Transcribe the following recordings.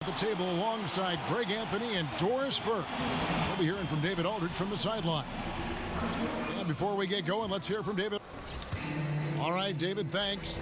The table alongside Greg Anthony and Doris Burke. We'll be hearing from David Aldridge from the sideline. And before we get going, let's hear from David. All right, David, thanks.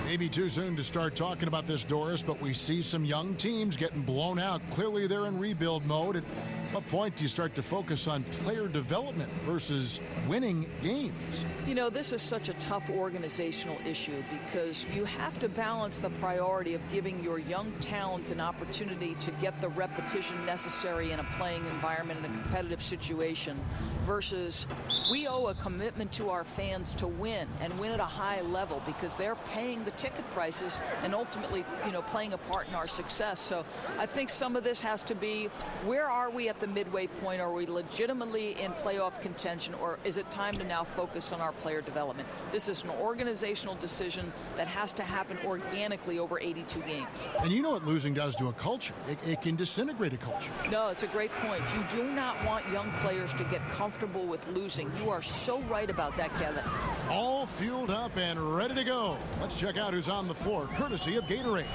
Maybe too soon to start talking about this, Doris, but we see some young teams getting blown out. Clearly, they're in rebuild mode. At what point do you start to focus on player development versus winning games? You know, this is such a tough organizational issue because you have to balance the priority of giving your young talent an opportunity to get the repetition necessary in a playing environment in a competitive situation versus we owe a commitment to our fans to win and win at a high level because they're paying the ticket prices and ultimately, you know, playing a part in our success. So I think some of this has to be, where are we at the midway point? Are we legitimately in playoff contention, or is it time to now focus on our player development? This is an organizational decision that has to happen organically over 82 games. And you know what losing does to a culture. It can disintegrate a culture. No, it's a great point. You do not want young players to get comfortable with losing. You are so right about that, Kevin. All fueled up and ready to go. Let's check out who's on the floor, courtesy of Gatorade.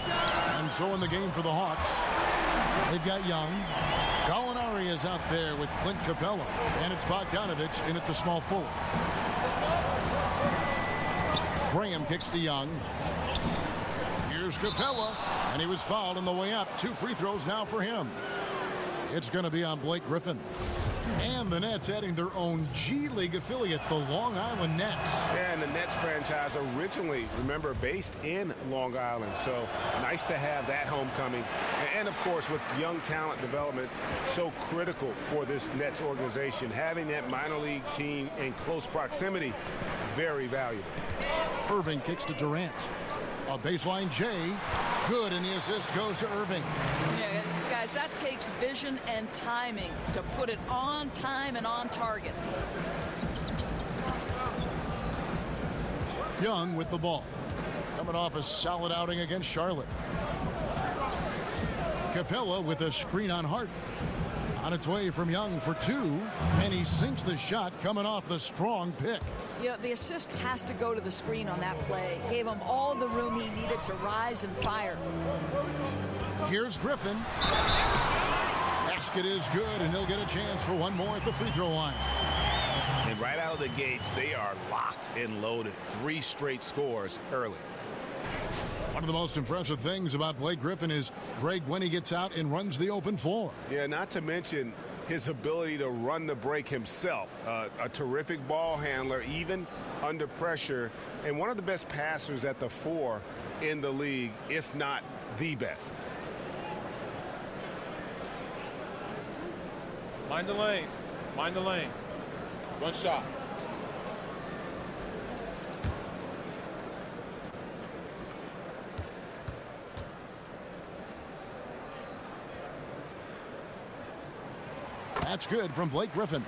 And so in the game for the Hawks, they've got Young. Gallinari is out there with Clint Capella. And it's Bogdanovich in at the small forward. Graham kicks to Young. Here's Capella. And he was fouled on the way up. 2 free throws now for him. It's going to be on Blake Griffin. And the Nets adding their own G League affiliate, the Long Island Nets. Yeah, and the Nets franchise originally, remember, based in Long Island. So nice to have that homecoming. And of course, with young talent development, so critical for this Nets organization. Having that minor league team in close proximity, very valuable. Irving kicks to Durant. A baseline J. Good, and the assist goes to Irving. Yeah, guys, that takes vision and timing to put it on time and on target. Young with the ball. Coming off a solid outing against Charlotte. Capella with a screen on Hart. On its way from Young for 2, and he sinks the shot coming off the strong pick. Yeah, the assist has to go to the screen on that play. Gave him all the room he needed to rise and fire. Here's Griffin. Basket is good, and he'll get a chance for one more at the free throw line. And right out of the gates, they are locked and loaded. 3 straight scores early. One of the most impressive things about Blake Griffin is, Greg, when he gets out and runs the open floor. Yeah, not to mention his ability to run the break himself. A terrific ball handler, even under pressure, and one of the best passers at the 4 in the league, if not the best. Mind the lanes. Mind the lanes. One shot. That's good from Blake Griffin.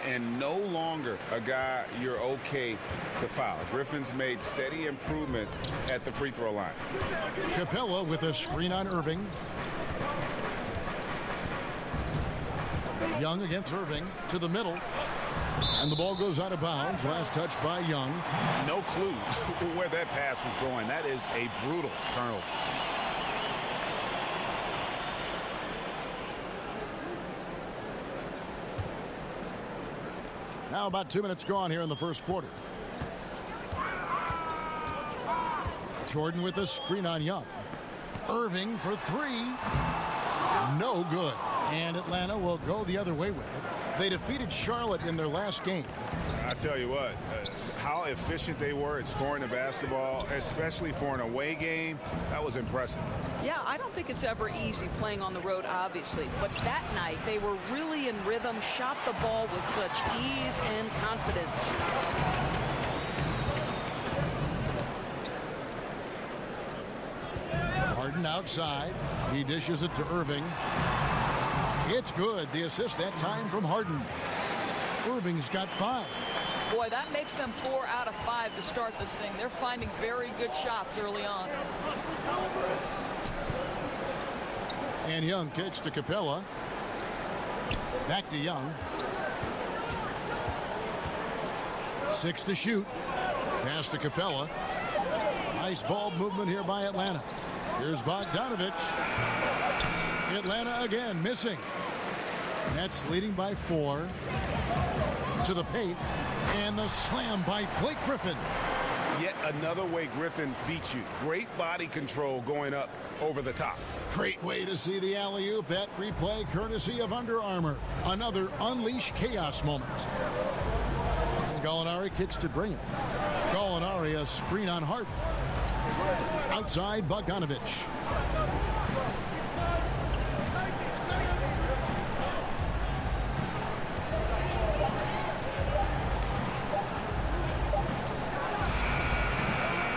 And no longer a guy you're okay to foul. Griffin's made steady improvement at the free throw line. Capella with a screen on Irving. Young against Irving to the middle. And the ball goes out of bounds. Last touch by Young. No clue where that pass was going. That is a brutal turnover. Now about 2 minutes gone here in the first quarter. Jordan with a screen on Young. Irving for 3. No good. And Atlanta will go the other way with it. They defeated Charlotte in their last game. I tell you what, how efficient they were at scoring the basketball, especially for an away game, that was impressive. Yeah, I don't think it's ever easy playing on the road, obviously. But that night, they were really in rhythm, shot the ball with such ease and confidence. Harden outside. He dishes it to Irving. It's good. The assist that time from Harden. Irving's got 5. Boy, that makes them 4 out of 5 to start this thing. They're finding very good shots early on. And Young kicks to Capella. Back to Young. 6 to shoot. Pass to Capella. Nice ball movement here by Atlanta. Here's Bogdanovich. Atlanta again missing. Nets leading by 4. To the paint. And the slam by Blake Griffin. Yet another way Griffin beats you. Great body control going up over the top. Great way to see the alley-oop. That replay courtesy of Under Armour. Another Unleash Chaos moment. And Gallinari kicks to Graham. Gallinari a screen on Harden. Outside Bogdanovich.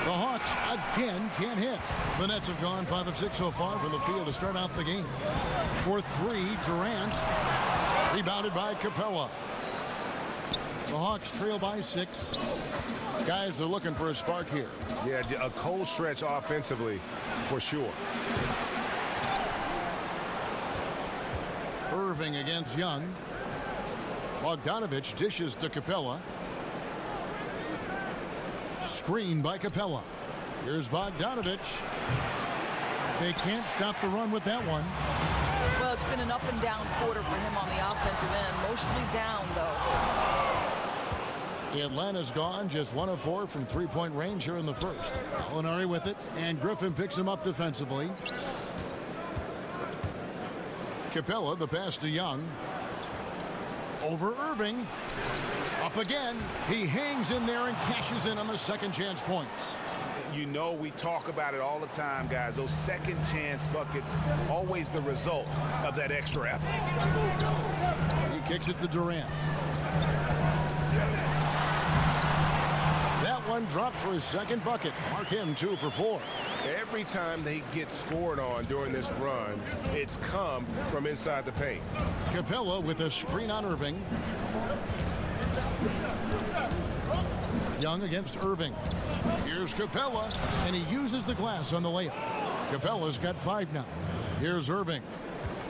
The Hawks again can't hit. The Nets have gone 5 of 6 so far from the field to start out the game. For 3, Durant. Rebounded by Capella. The Hawks trail by 6. Guys are looking for a spark here. Yeah, a cold stretch offensively for sure. Irving against Young. Bogdanovich dishes to Capella. Screen by Capella. Here's Bogdanovich. They can't stop the run with that one. Well, it's been an up and down quarter for him on the offensive end. Mostly down, though. Atlanta's gone just 1 of 4 from three-point range here in the first. Gallinari with it, and Griffin picks him up defensively. Capella, the pass to Young. Over Irving. Up again. He hangs in there and cashes in on the second chance points. You know, we talk about it all the time, guys. Those second chance buckets, always the result of that extra effort. He kicks it to Durant. That one dropped for his second bucket. Mark him 2 for 4. Every time they get scored on during this run, it's come from inside the paint. Capella with a screen on Irving. Young against Irving. Here's Capella, and he uses the glass on the layup. Capella's got 5 now. Here's Irving.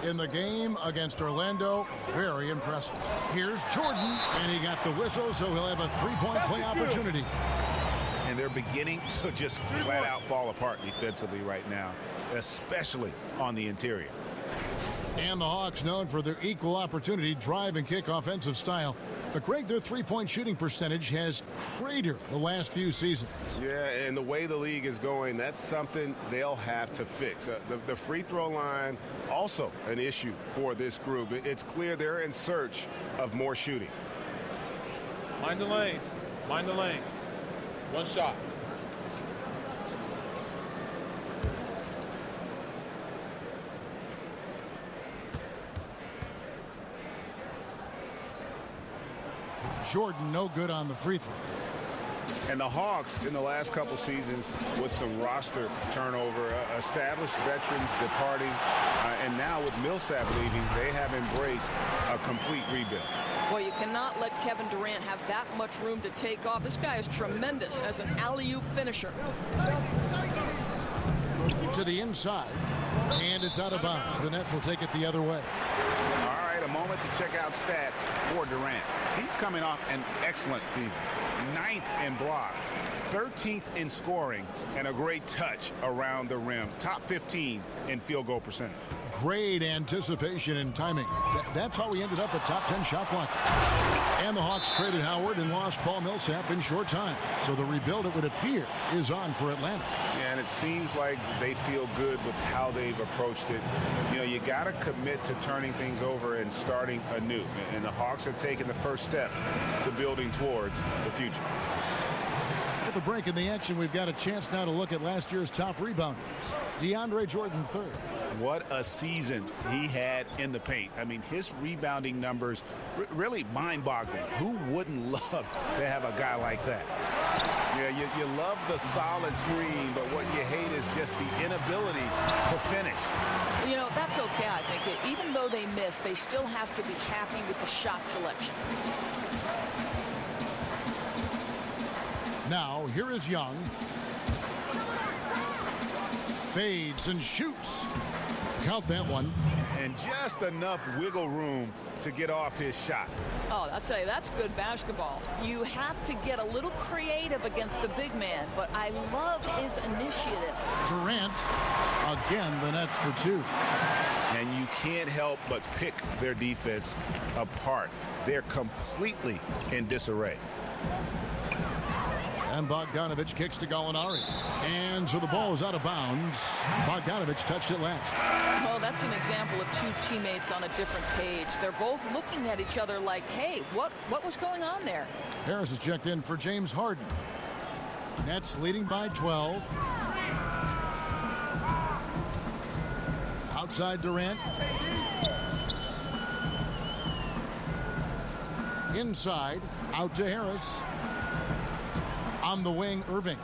In the game against Orlando, very impressive. Here's Jordan, and he got the whistle, so he'll have a 3-point play opportunity. And they're beginning to just flat out fall apart defensively right now, especially on the interior. And the Hawks known for their equal opportunity drive and kick offensive style. But Greg, their 3-point shooting percentage has cratered the last few seasons. Yeah, and the way the league is going, that's something they'll have to fix. The free throw line, also an issue for this group. It's clear they're in search of more shooting. Mind the lanes. Mind the lanes. One shot. Jordan no good on the free throw. And the Hawks in the last couple seasons with some roster turnover, established veterans departing, and now with Millsap leaving, they have embraced a complete rebuild. Well, you cannot let Kevin Durant have that much room to take off. This guy is tremendous as an alley-oop finisher. To the inside, and it's out of bounds. The Nets will take it the other way. All right, a moment to check out stats for Durant. He's coming off an excellent season. 9th in blocks, 13th in scoring, and a great touch around the rim. Top 15 in field goal percentage. Great anticipation and timing. That's how he ended up a top 10 shot blocker. And the Hawks traded Howard and lost Paul Millsap in short time. So the rebuild, it would appear, is on for Atlanta. Yeah, and it seems like they feel good with how they've approached it. You know, you got to commit to turning things over and starting anew. And the Hawks have taken the first step to building towards the future. At the break in the action, we've got a chance now to look at last year's top rebounders. DeAndre Jordan III. What a season he had in the paint. I mean, his rebounding numbers really mind-boggling. Who wouldn't love to have a guy like that? Yeah, you love the solid screen, but what you hate is just the inability to finish. You know, that's okay, I think. Even though they miss, they still have to be happy with the shot selection. Now, here is Young. Fades and shoots. Count that one. And just enough wiggle room to get off his shot. Oh, I'll tell you, that's good basketball. You have to get a little creative against the big man, but I love his initiative. Durant, again, the Nets for two. And you can't help but pick their defense apart. They're completely in disarray. And Bogdanovich kicks to Gallinari. And so the ball is out of bounds. Bogdanovich touched it last. Well, that's an example of two teammates on a different page. They're both looking at each other like, hey, what was going on there? Harris is checked in for James Harden. Nets leading by 12. Outside Durant. Inside, out to Harris. On the wing, Irving.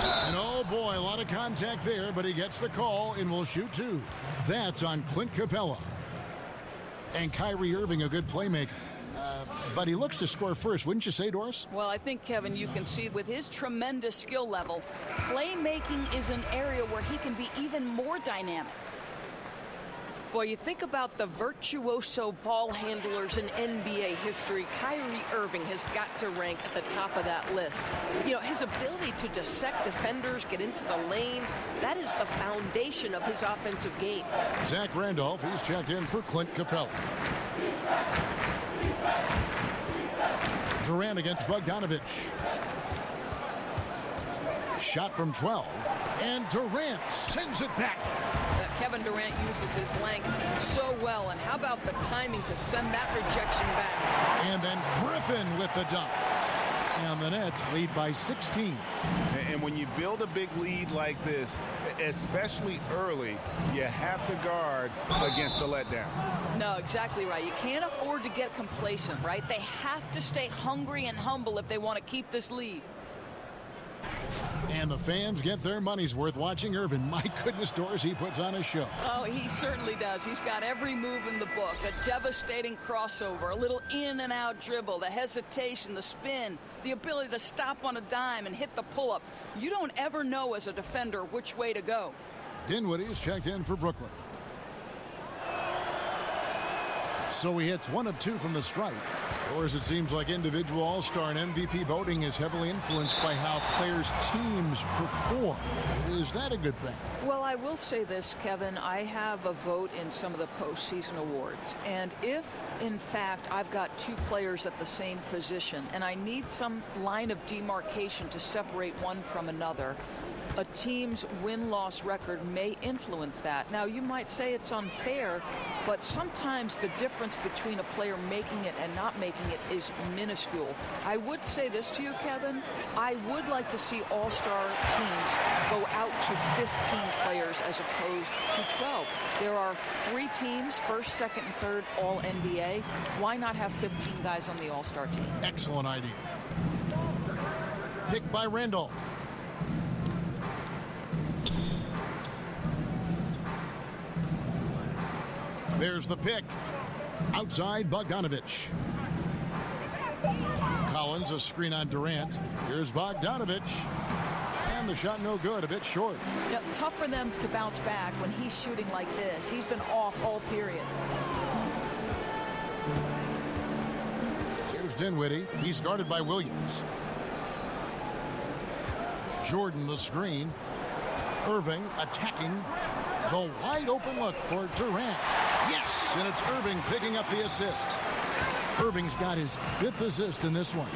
And oh boy, a lot of contact there, but he gets the call and will shoot two. That's on Clint Capella. And Kyrie Irving, a good playmaker. But he looks to score first, wouldn't you say, Doris? Well, I think, Kevin, you can see with his tremendous skill level, playmaking is an area where he can be even more dynamic. Boy, you think about the virtuoso ball handlers in NBA history, Kyrie Irving has got to rank at the top of that list. You know, his ability to dissect defenders, get into the lane, that is the foundation of his offensive game. Zach Randolph, he's checked in for Clint Capella. Durant against Bogdanovich. Shot from 12, and Durant sends it back. Kevin Durant uses his length so well, and how about the timing to send that rejection back? And then Griffin with the dunk. And the Nets lead by 16. And when you build a big lead like this, especially early, you have to guard against the letdown. No, exactly right. You can't afford to get complacent, right? They have to stay hungry and humble if they want to keep this lead. And the fans get their money's worth watching Irvin. My goodness, Doris, he puts on a show. Oh, he certainly does. He's got every move in the book. A devastating crossover, a little in and out dribble, the hesitation, the spin, the ability to stop on a dime and hit the pull-up. You don't ever know as a defender which way to go. Dinwiddie is checked in for Brooklyn. So he hits 1 of 2 from the stripe. Or as it seems like individual all-star and MVP voting is heavily influenced by how players' teams perform. Is that a good thing? Well, I will say this, Kevin. I have a vote in some of the postseason awards. And if, in fact, I've got two players at the same position and I need some line of demarcation to separate one from another, a team's win-loss record may influence that. Now, you might say it's unfair, but sometimes the difference between a player making it and not making it is minuscule. I would say this to you, Kevin. I would like to see all-star teams go out to 15 players as opposed to 12. There are 3 teams, first, second, and third, all NBA. Why not have 15 guys on the all-star team? Excellent idea. Picked by Randolph. There's the pick. Outside, Bogdanovich. Collins, a screen on Durant. Here's Bogdanovich. And the shot no good, a bit short. Yep, tough for them to bounce back when he's shooting like this. He's been off all period. Here's Dinwiddie. He's guarded by Williams. Jordan, the screen. Irving attacking. The wide open look for Durant. Yes, and it's Irving picking up the assist. Irving's got his 5th assist in this one.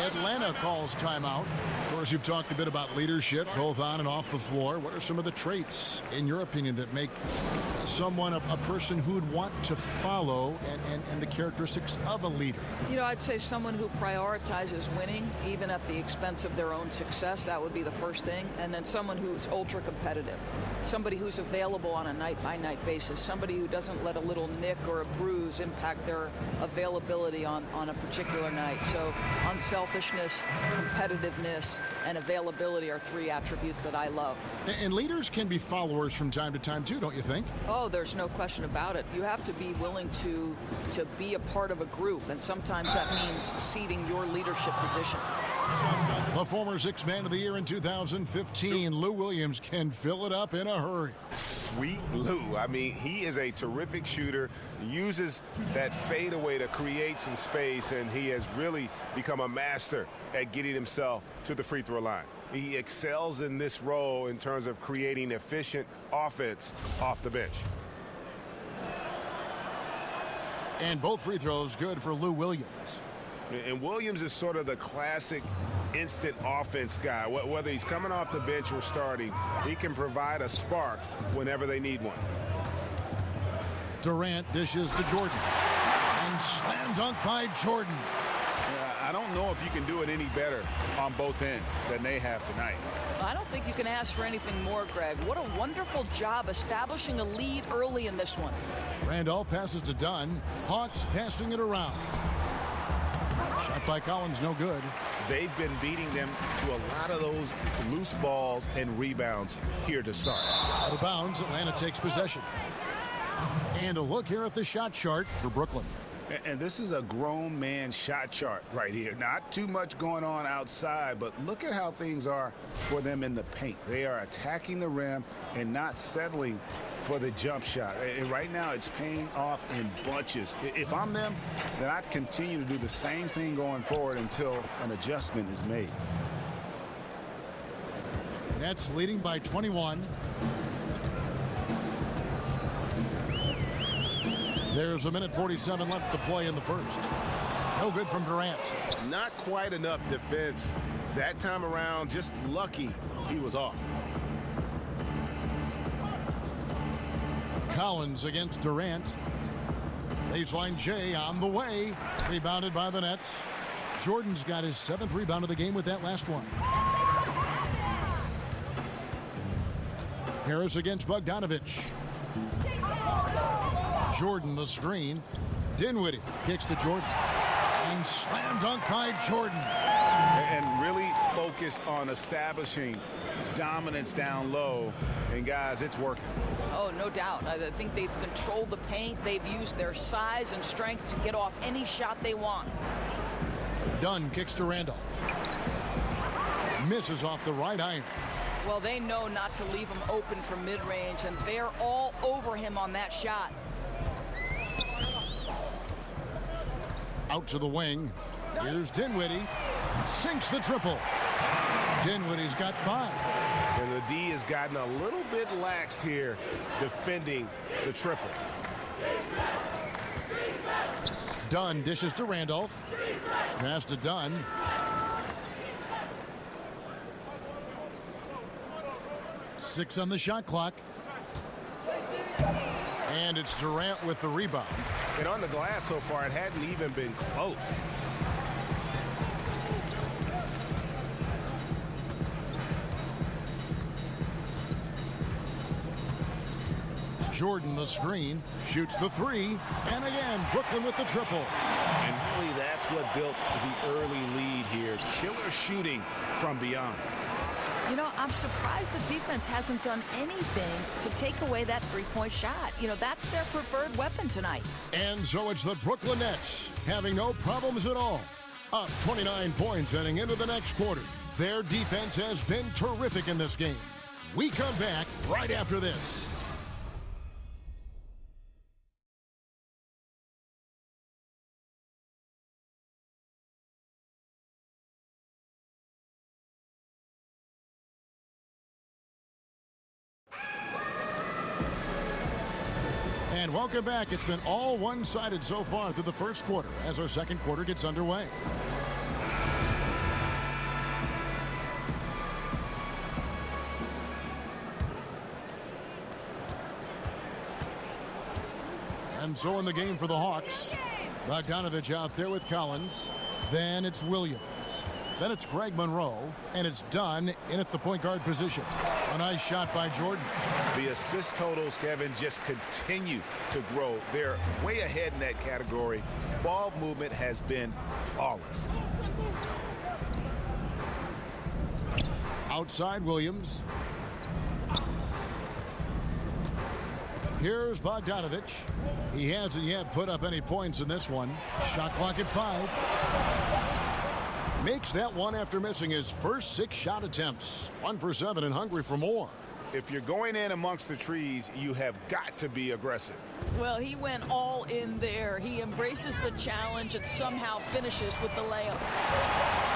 Atlanta calls timeout. Of course, you've talked a bit about leadership, both on and off the floor. What are some of the traits, in your opinion, that make someone a person who would want to follow and the characteristics of a leader? You know, I'd say someone who prioritizes winning, even at the expense of their own success. That would be the first thing. And then someone who's ultra competitive. Somebody who's available on a night-by-night basis. Somebody who doesn't let a little nick or a bruise impact their availability on a particular night. So unselfishness, competitiveness, and availability are 3 attributes that I love. And leaders can be followers from time to time, too, don't you think? Oh, there's no question about it. You have to be willing to be a part of a group, and sometimes that means ceding your leadership position. The former sixth man of the year in 2015, Lou Williams can fill it up in a hurry. Sweet Lou. I mean, he is a terrific shooter, uses that fadeaway to create some space, and he has really become a master at getting himself to the free throw line. He excels in this role in terms of creating efficient offense off the bench. And both free throws good for Lou Williams. And Williams is sort of the classic instant offense guy. Whether he's coming off the bench or starting, he can provide a spark whenever they need one. Durant dishes to Jordan. And slam dunk by Jordan. I don't know if you can do it any better on both ends than they have tonight. I don't think you can ask for anything more, Greg. What a wonderful job establishing a lead early in this one. Randolph passes to Dunn. Hawks passing it around. Shot by Collins, no good. They've been beating them to a lot of those loose balls and rebounds here to start. Out of bounds, Atlanta takes possession. And a look here at the shot chart for Brooklyn. And this is a grown man shot chart right here. Not too much going on outside, but look at how things are for them in the paint. They are attacking the rim and not settling for the jump shot. And right now it's paying off in bunches. If I'm them, then I'd continue to do the same thing going forward until an adjustment is made. Nets leading by 21. There's a minute 47 left to play in the first. No good from Durant. Not quite enough defense that time around. Just lucky he was off. Collins against Durant. Baseline J on the way. Rebounded by the Nets. Jordan's got his 7th rebound of the game with that last one. Harris against Bogdanovich. Jordan the screen. Dinwiddie kicks to Jordan. And slam dunk by Jordan. And really focused on establishing dominance down low. And guys, it's working. Oh, no doubt. I think they've controlled the paint. They've used their size and strength to get off any shot they want. Dunn kicks to Randolph. Misses off the right iron. Well, they know not to leave him open from mid-range, and they're all over him on that shot. Out to the wing. Here's Dinwiddie. Sinks the triple. Dinwiddie's got 5. And the D has gotten a little bit laxed here defending the triple. Dunn dishes to Randolph. Pass to Dunn. Six on the shot clock. And it's Durant with the rebound. And on the glass so far, it hadn't even been close. Jordan the screen, shoots the 3, and again, Brooklyn with the triple. And really that's what built the early lead here. Killer shooting from beyond. You know, I'm surprised the defense hasn't done anything to take away that three-point shot. You know, that's their preferred weapon tonight. And so it's the Brooklyn Nets having no problems at all. Up 29 points heading into the next quarter. Their defense has been terrific in this game. We come back right after this. And welcome back. It's been all one-sided so far through the first quarter as our second quarter gets underway. And so in the game for the Hawks, Bogdanovich out there with Collins. Then it's Williams. Then it's Greg Monroe, and it's Dunn in at the point guard position. A nice shot by Jordan. The assist totals, Kevin, just continue to grow. They're way ahead in that category. Ball movement has been flawless. Outside Williams. Here's Bogdanovich. He hasn't yet put up any points in this one. Shot clock at 5. Makes that one after missing his first 6 shot attempts. 1 for 7 and hungry for more. If you're going in amongst the trees, you have got to be aggressive. Well, he went all in there. He embraces the challenge and somehow finishes with the layup.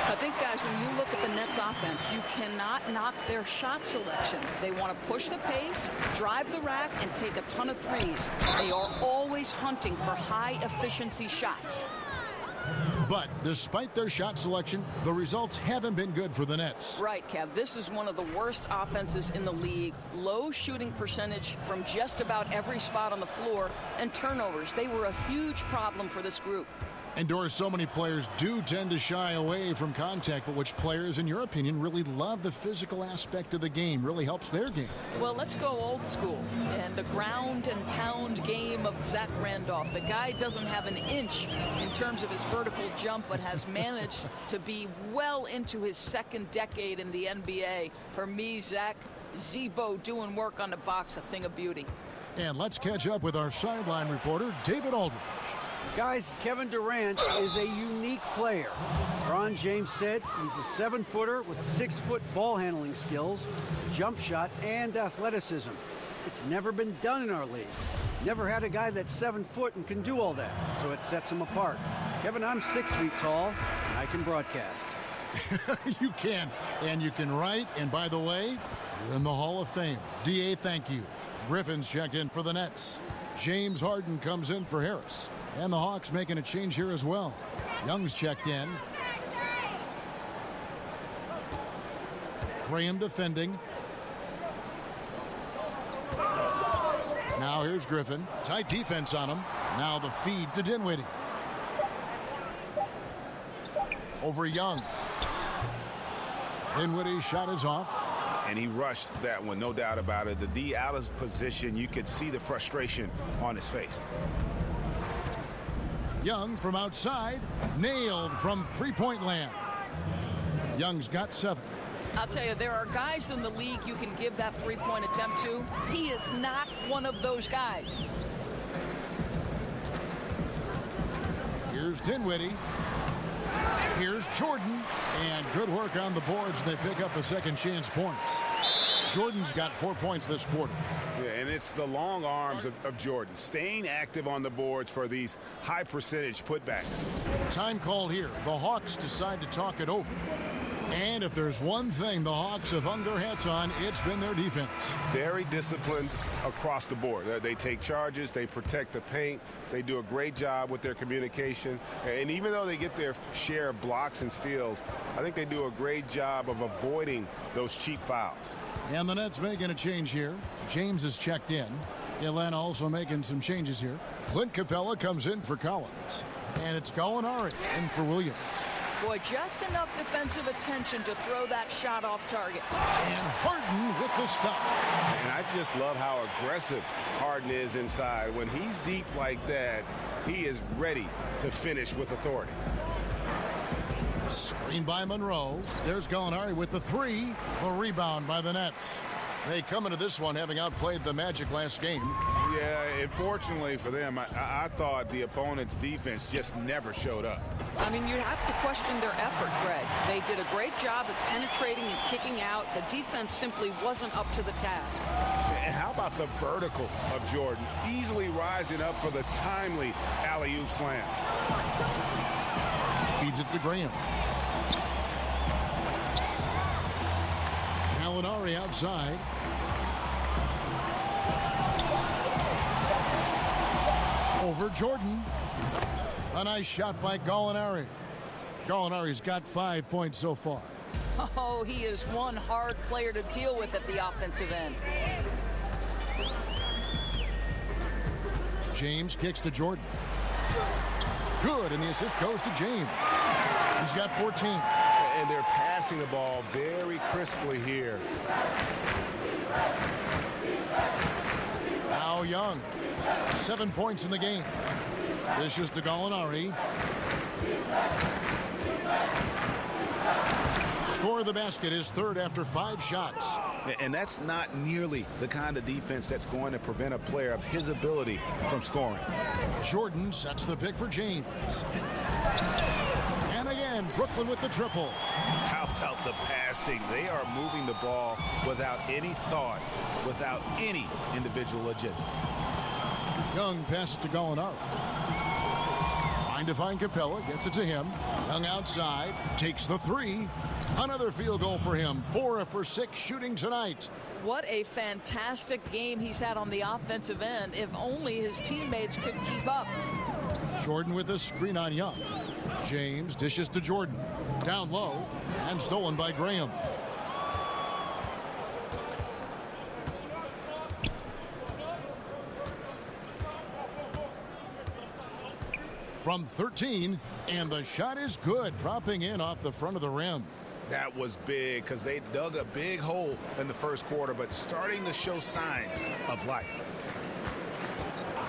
I think, guys, when you look at the Nets offense, you cannot knock their shot selection. They want to push the pace, drive the rack, and take a ton of threes. They are always hunting for high-efficiency shots. But despite their shot selection, the results haven't been good for the Nets. Right, Kev. This is one of the worst offenses in the league. Low shooting percentage from just about every spot on the floor, and turnovers. They were a huge problem for this group. And Doris, so many players do tend to shy away from contact, but which players, in your opinion, really love the physical aspect of the game, really helps their game? Well, let's go old school. And the ground and pound game of Zach Randolph. The guy doesn't have an inch in terms of his vertical jump, but has managed to be well into his 2nd decade in the NBA. For me, Zach, Zebo doing work on the box, a thing of beauty. And let's catch up with our sideline reporter, David Aldridge. Guys, Kevin Durant is a unique player. LeBron James said he's a 7-footer with 6-foot ball handling skills, jump shot, and athleticism. It's never been done in our league. Never had a guy that's 7 foot and can do all that, so it sets him apart. Kevin, I'm 6 feet tall, and I can broadcast. You can, and you can write, and by the way, you're in the Hall of Fame. D.A., thank you. Griffin's checked in for the Nets. James Harden comes in for Harris. And the Hawks making a change here as well. Young's checked in. Graham defending. Now here's Griffin. Tight defense on him. Now the feed to Dinwiddie. Over Young. Dinwiddie's shot is off. And he rushed that one, no doubt about it. The D out of position, you could see the frustration on his face. Young from outside, nailed from three-point land. Young's got 7. I'll tell you, there are guys in the league you can give that 3-point attempt to. He is not one of those guys. Here's Dinwiddie. Here's Jordan. And good work on the boards. They pick up the second chance points. Jordan's got 4 points this quarter. Yeah, and it's the long arms of Jordan, staying active on the boards for these high percentage putbacks. Time called here. The Hawks decide to talk it over. And if there's one thing the Hawks have hung their hats on, it's been their defense. Very disciplined across the board. They take charges, they protect the paint, they do a great job with their communication. And even though they get their share of blocks and steals, I think they do a great job of avoiding those cheap fouls. And the Nets making a change here. James is checked in. Atlanta also making some changes here. Clint Capella comes in for Collins. And it's Gallinari in for Williams. Boy, just enough defensive attention to throw that shot off target. And Harden with the stop. And I just love how aggressive Harden is inside. When he's deep like that, he is ready to finish with authority. Screen by Monroe. There's Gallinari with the 3. The rebound by the Nets. They come into this one having outplayed the Magic last game. Yeah, unfortunately for them, I thought the opponent's defense just never showed up. I mean, you have to question their effort, Greg. They did a great job of penetrating and kicking out. The defense simply wasn't up to the task. And how about the vertical of Jordan, easily rising up for the timely alley-oop slam. Feeds it to Graham. Gallinari outside. Over Jordan. A nice shot by Gallinari. Gallinari's got 5 points so far. Oh, he is one hard player to deal with at the offensive end. James kicks to Jordan. Good, and the assist goes to James. He's got 14. And they're passing the ball very crisply here. Now Young. 7 points in the game. This is to Gallinari. Score of the basket is 3rd after 5 shots. And that's not nearly the kind of defense that's going to prevent a player of his ability from scoring. Jordan sets the pick for James. And again, Brooklyn with the triple. How about the passing? They are moving the ball without any thought, without any individual agenda. Young passes to Gallinari. Trying to find Capella, gets it to him. Young outside, takes the three. Another field goal for him. 4 for 6 shooting tonight. What a fantastic game he's had on the offensive end. If only his teammates could keep up. Jordan with a screen on Young. James dishes to Jordan. Down low and stolen by Graham. From 13, and the shot is good, dropping in off the front of the rim. That was big because they dug a big hole in the first quarter, but starting to show signs of life.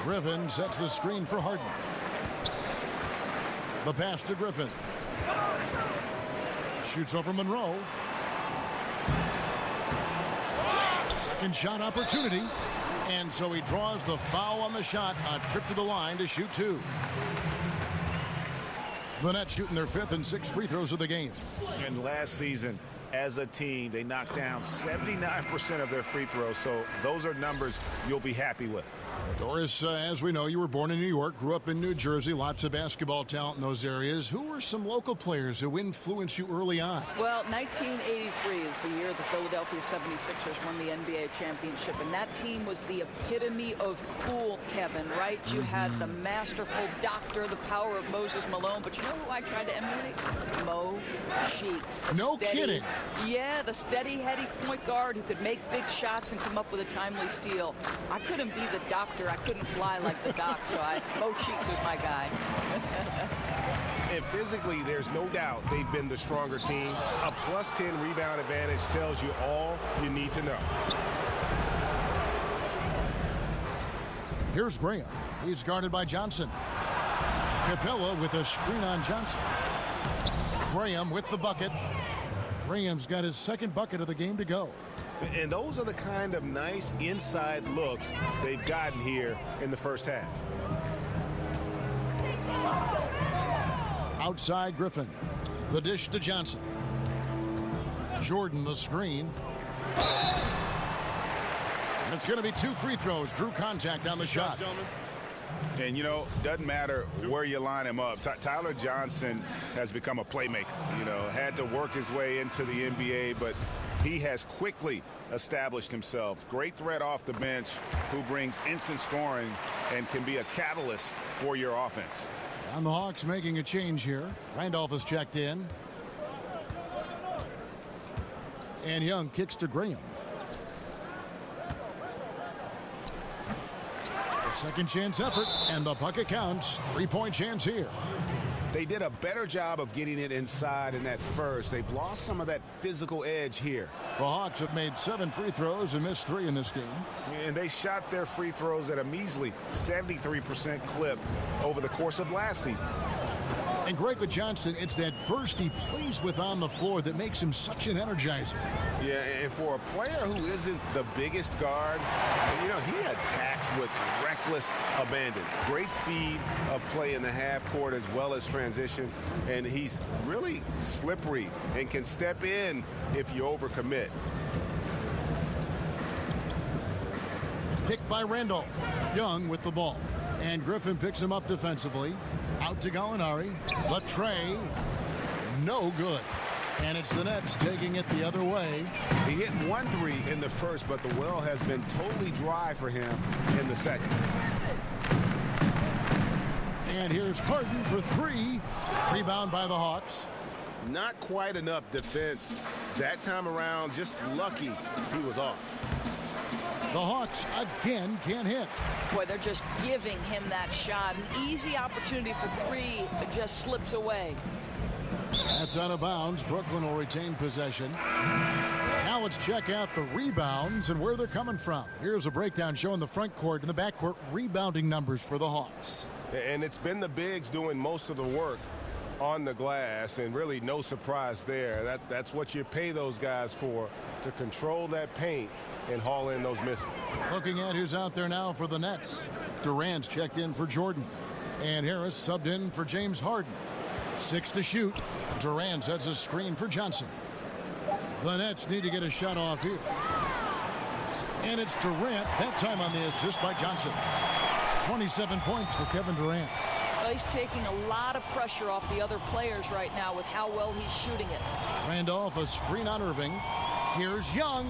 Griffin sets the screen for Harden. The pass to Griffin. Shoots over Monroe. Second shot opportunity. And so he draws the foul on the shot. A trip to the line to shoot 2. The Nets shooting their 5th and 6th free throws of the game. And last season, as a team, they knocked down 79% of their free throws. So those are numbers you'll be happy with. Doris, as we know, you were born in New York, grew up in New Jersey, lots of basketball talent in those areas. Who were some local players who influenced you early on? Well, 1983 is the year the Philadelphia 76ers won the NBA championship, and that team was the epitome of cool, Kevin, right? You had the masterful doctor, the power of Moses Malone, but you know who I tried to emulate? Mo Cheeks. No kidding. Yeah, the steady, heady point guard who could make big shots and come up with a timely steal. I couldn't be the doctor. I couldn't fly like the doc, so Mo Cheeks was my guy. And physically, there's no doubt they've been the stronger team. A plus 10 rebound advantage tells you all you need to know. Here's Graham. He's guarded by Johnson. Capella with a screen on Johnson. Graham with the bucket. Graham's got his 2nd bucket of the game to go. And those are the kind of nice inside looks they've gotten here in the first half. Outside Griffin. The dish to Johnson. Jordan the screen. And it's going to be 2 free throws. Drew contact on the shot. And, you know, doesn't matter where you line him up. Tyler Johnson has become a playmaker. You know, had to work his way into the NBA, but he has quickly established himself. Great threat off the bench who brings instant scoring and can be a catalyst for your offense. And the Hawks making a change here. Randolph has checked in. And Young kicks to Graham. A second chance effort, and the bucket counts. 3-point chance here. They did a better job of getting it inside in that first. They've lost some of that physical edge here. The Hawks have made 7 free throws and missed 3 in this game. And they shot their free throws at a measly 73% clip over the course of last season. And Greg with Johnson, it's that burst he plays with on the floor that makes him such an energizer. Yeah, and for a player who isn't the biggest guard, you know, he attacks with reckless abandon. Great speed of play in the half court as well as transition. And he's really slippery and can step in if you overcommit. Picked by Randolph. Young with the ball. And Griffin picks him up defensively. Out to Gallinari. The tray. No good. And it's the Nets taking it the other way. He hit 1 3 in the first, but the well has been totally dry for him in the second. And here's Harden for 3. Rebound by the Hawks. Not quite enough defense that time around. Just lucky he was off. The Hawks again can't hit. Boy, they're just giving him that shot. An easy opportunity for 3, but just slips away. That's out of bounds. Brooklyn will retain possession. Now let's check out the rebounds and where they're coming from. Here's a breakdown showing the front court and the back court rebounding numbers for the Hawks. And it's been the bigs doing most of the work on the glass, and really no surprise there. That's what you pay those guys for, to control that paint and haul in those misses. Looking at who's out there now for the Nets. Durant's checked in for Jordan. And Harris subbed in for James Harden. 6 to shoot. Durant sets a screen for Johnson. The Nets need to get a shot off here. And it's Durant, that time on the assist by Johnson. 27 points for Kevin Durant. Well, he's taking a lot of pressure off the other players right now with how well he's shooting it. Randolph, a screen on Irving. Here's Young.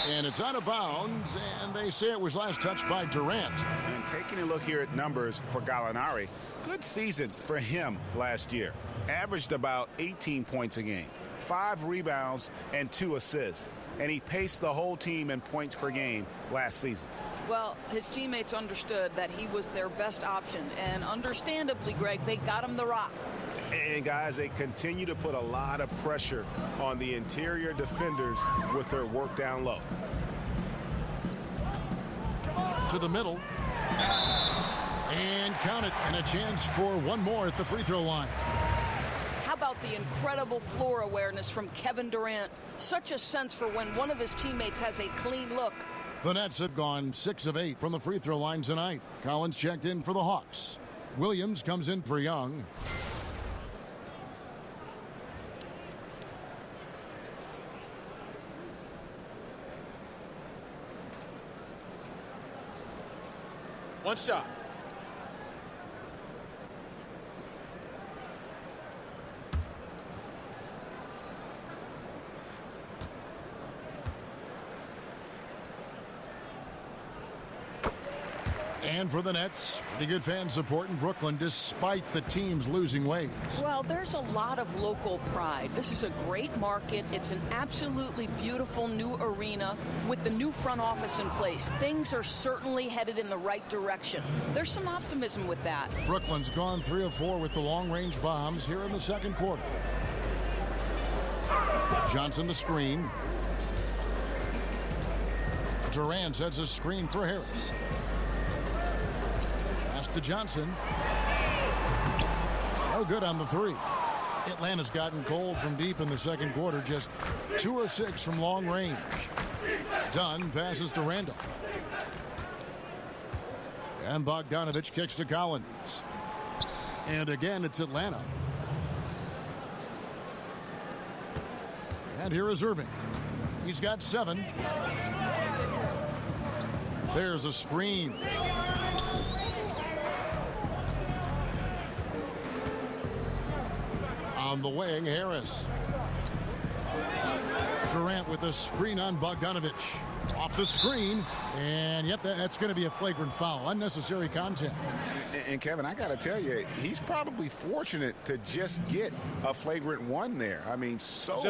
And it's out of bounds, and they say it was last touched by Durant. And taking a look here at numbers for Gallinari, good season for him last year. Averaged about 18 points a game, 5 rebounds, and 2 assists. And he paced the whole team in points per game last season. Well, his teammates understood that he was their best option, and understandably, Greg, they got him the rock. And guys, they continue to put a lot of pressure on the interior defenders with their work down low. To the middle. And count it, and a chance for one more at the free throw line. How about the incredible floor awareness from Kevin Durant? Such a sense for when one of his teammates has a clean look. The Nets have gone 6 of 8 from the free throw line tonight. Collins checked in for the Hawks. Williams comes in for Young. One shot. And for the Nets, pretty good fan support in Brooklyn despite the team's losing ways. Well, there's a lot of local pride. This is a great market. It's an absolutely beautiful new arena with the new front office in place. Things are certainly headed in the right direction. There's some optimism with that. Brooklyn's gone 3 of 4 with the long-range bombs here in the second quarter. Johnson the screen. Durant sets a screen for Harris. To Johnson. No good on the 3. Atlanta's gotten cold from deep in the second quarter, just 2 of 6 from long range. Dunn passes to Randolph. And Bogdanovich kicks to Collins. And again, it's Atlanta. And here is Irving. He's got 7. There's a screen. On the wing, Harris. Durant with a screen on Bogdanovich. Off the screen, and yep, that's going to be a flagrant foul. Unnecessary contact. And Kevin, I got to tell you, he's probably fortunate to just get a flagrant 1 there. I mean,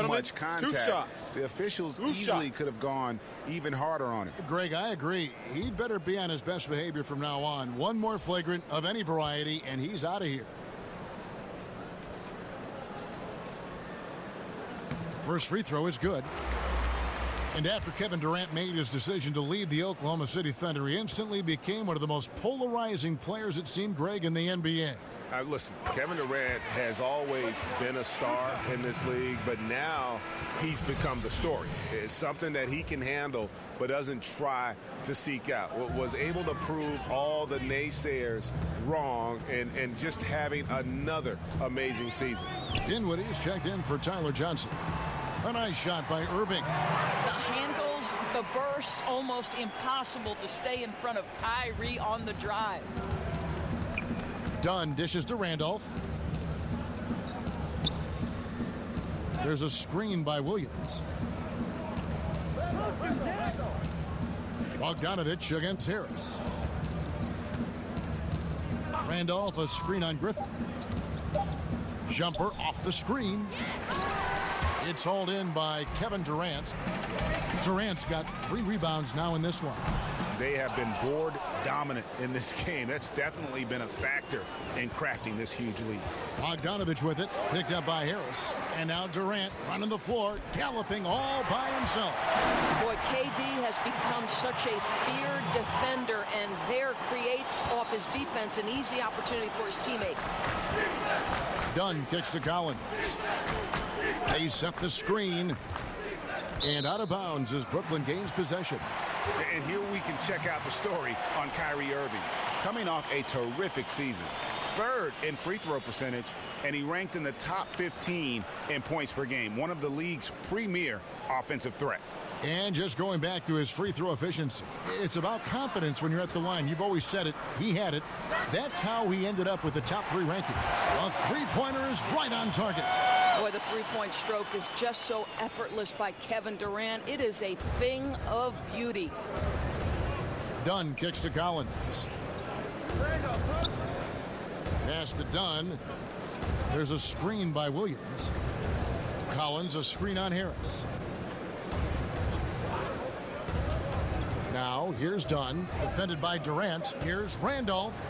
much contact. 2 shots. The officials 2 easily shots. could have gone even harder on him. Greg, I agree. He'd better be on his best behavior from now on. One more flagrant of any variety, and he's out of here. First free throw is good. And after Kevin Durant made his decision to leave the Oklahoma City Thunder, he instantly became one of the most polarizing players, it seemed, Greg, in the NBA. Listen, Kevin Durant has always been a star in this league, but now he's become the story. It's something that he can handle, but doesn't try to seek out. Was able to prove all the naysayers wrong and just having another amazing season. Dinwiddie's checked in for Tyler Johnson. A nice shot by Irving. The handles, the burst, almost impossible to stay in front of Kyrie on the drive. Dunn dishes to Randolph. There's a screen by Williams. Bogdanovich against Harris. Randolph, a screen on Griffin. Jumper off the screen. It's hauled in by Kevin Durant. Durant's got 3 rebounds now in this one. They have been board dominant in this game. That's definitely been a factor in crafting this huge lead. Bogdanovich with it, picked up by Harris. And now Durant running the floor, galloping all by himself. Boy, KD has become such a feared defender, and there creates off his defense an easy opportunity for his teammate. Dunn kicks to Collins. They set the screen. And out of bounds as Brooklyn gains possession. And here we can check out the story on Kyrie Irving. Coming off a terrific season, third in free throw percentage, and he ranked in the top 15 in points per game, one of the league's premier offensive threats. And just going back to his free throw efficiency, it's about confidence when you're at the line. You've always said it. He had it. That's how he ended up with the top 3 ranking. A three-pointer is right on target. Boy, the three-point stroke is just so effortless by Kevin Durant. It is a thing of beauty. Dunn kicks to Collins. Pass to Dunn. There's a screen by Williams. Collins, a screen on Harris. Now, here's Dunn, defended by Durant. Here's Randolph,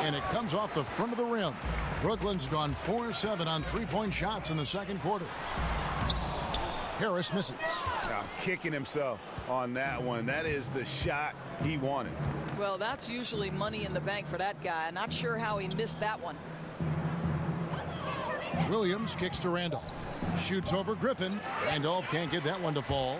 and it comes off the front of the rim. Brooklyn's gone 4-7 on three-point shots in the second quarter. Harris misses. Now, kicking himself on that one. That is the shot he wanted. Well, that's usually money in the bank for that guy. I'm not sure how he missed that one. Williams kicks to Randolph. Shoots over Griffin. Randolph can't get that one to fall.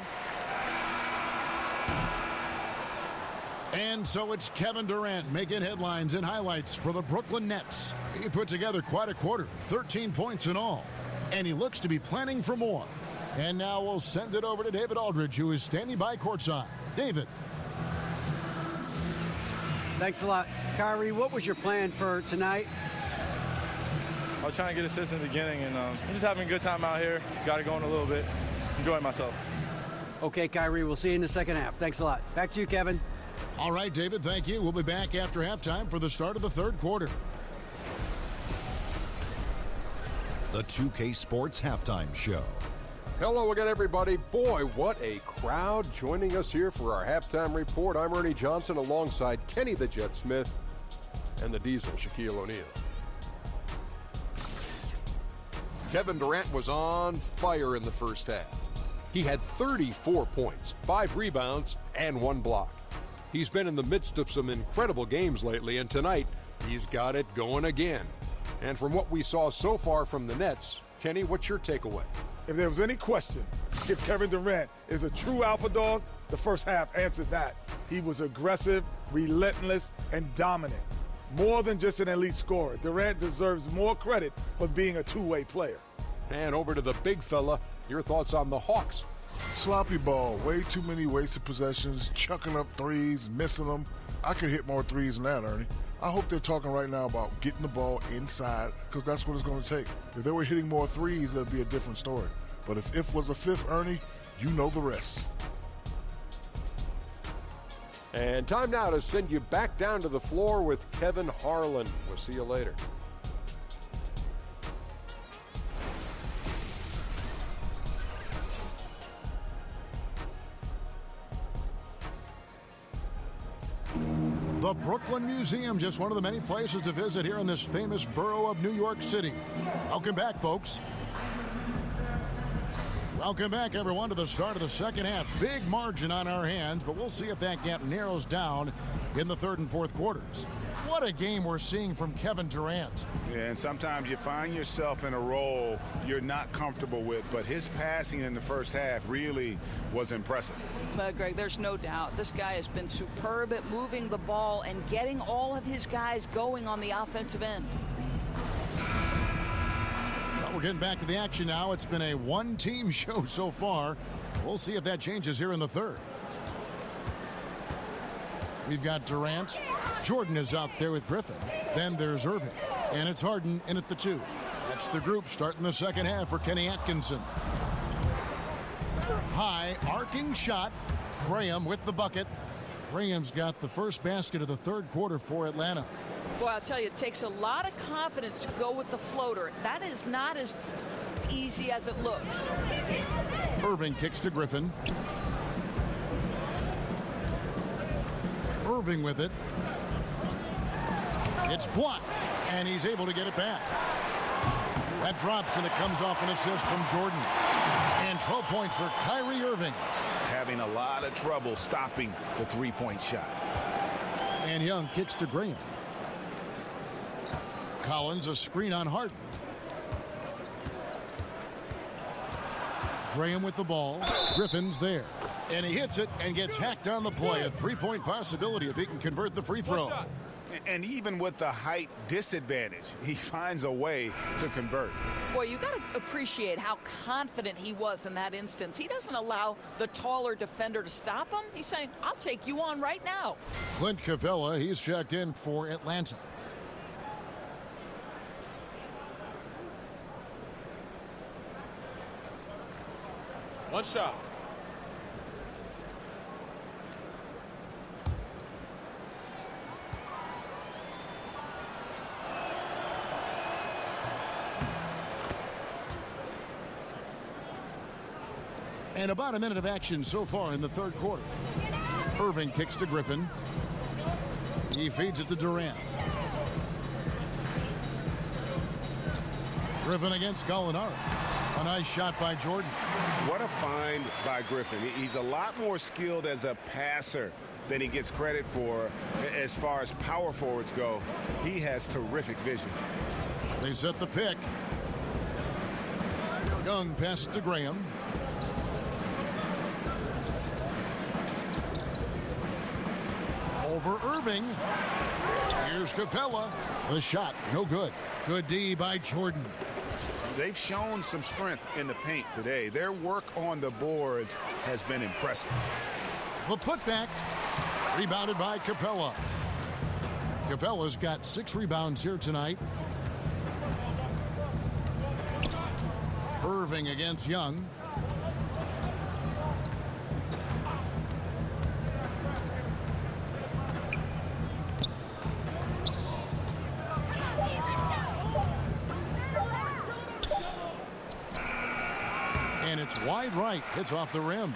And so it's Kevin Durant making headlines and highlights for the Brooklyn Nets. He put together quite a quarter, 13 points in all. And he looks to be planning for more. And now we'll send it over to David Aldridge, who is standing by courtside. David. Thanks a lot. Kyrie, what was your plan for tonight? I was trying to get assists in the beginning, and I'm just having a good time out here. Got it going a little bit. Enjoying myself. Okay, Kyrie, we'll see you in the second half. Thanks a lot. Back to you, Kevin. All right, David, thank you. We'll be back after halftime for the start of the third quarter. The 2K Sports Halftime Show. Hello again, everybody. Boy, what a crowd joining us here for our halftime report. I'm Ernie Johnson alongside Kenny the Jet Smith and the Diesel, Shaquille O'Neal. Kevin Durant was on fire in the first half. He had 34 points, 5 rebounds, and 1 block. He's been in the midst of some incredible games lately, and tonight he's got it going again. And from what we saw so far from the Nets, Kenny, what's your takeaway? If there was any question if Kevin Durant is a true alpha dog, the first half answered that. He was aggressive, relentless, and dominant. More than just an elite scorer, Durant deserves more credit for being a two-way player. And over to the big fella, your thoughts on the Hawks. Sloppy ball, way too many wasted possessions, chucking up threes, missing them. I could hit more threes than that, Ernie. I hope they're talking right now about getting the ball inside, because that's what it's going to take. If they were hitting more threes, that'd be a different story. But if was a fifth, Ernie, you know the rest. And time now to send you back down to the floor with Kevin Harlan. We'll see you later. The Brooklyn Museum, just one of the many places to visit here in this famous borough of New York City. Welcome back, folks. Welcome back, everyone, to the start of the second half. Big margin on our hands, but we'll see if that gap narrows down in the third and fourth quarters. What a game we're seeing from Kevin Durant. Yeah, and sometimes you find yourself in a role you're not comfortable with, but his passing in the first half really was impressive. Greg, there's no doubt. This guy has been superb at moving the ball and getting all of his guys going on the offensive end. Well, we're getting back to the action now. It's been a one-team show so far. We'll see if that changes here in the third. We've got Durant. Jordan is out there with Griffin. Then there's Irving. And it's Harden in at the 2. That's the group starting the second half for Kenny Atkinson. High arcing shot. Graham with the bucket. Graham's got the first basket of the third quarter for Atlanta. Boy, I'll tell you, it takes a lot of confidence to go with the floater. That is not as easy as it looks. Irving kicks to Griffin. Irving with it. It's blocked, and he's able to get it back. That drops, and it comes off an assist from Jordan. And 12 points for Kyrie Irving. Having a lot of trouble stopping the three-point shot. And Young kicks to Graham. Collins, a screen on Harden. Graham with the ball. Griffin's there. And he hits it and gets hacked on the play. A three-point possibility if he can convert the free throw. And even with the height disadvantage, he finds a way to convert. Boy, you got to appreciate how confident he was in that instance. He doesn't allow the taller defender to stop him. He's saying, I'll take you on right now. Clint Capella, he's checked in for Atlanta. One shot. And about a minute of action so far in the third quarter. Irving kicks to Griffin. He feeds it to Durant. Griffin against Gallinari. A nice shot by Jordan. What a find by Griffin. He's a lot more skilled as a passer than he gets credit for as far as power forwards go. He has terrific vision. They set the pick. Young passes to Graham. Over Irving. Here's Capella. The shot, no good. Good D by Jordan. They've shown some strength in the paint today. Their work on the boards has been impressive. The putback. Rebounded by Capella. Capella's got 6 rebounds here tonight. Irving against Young. And it's wide right. Hits off the rim.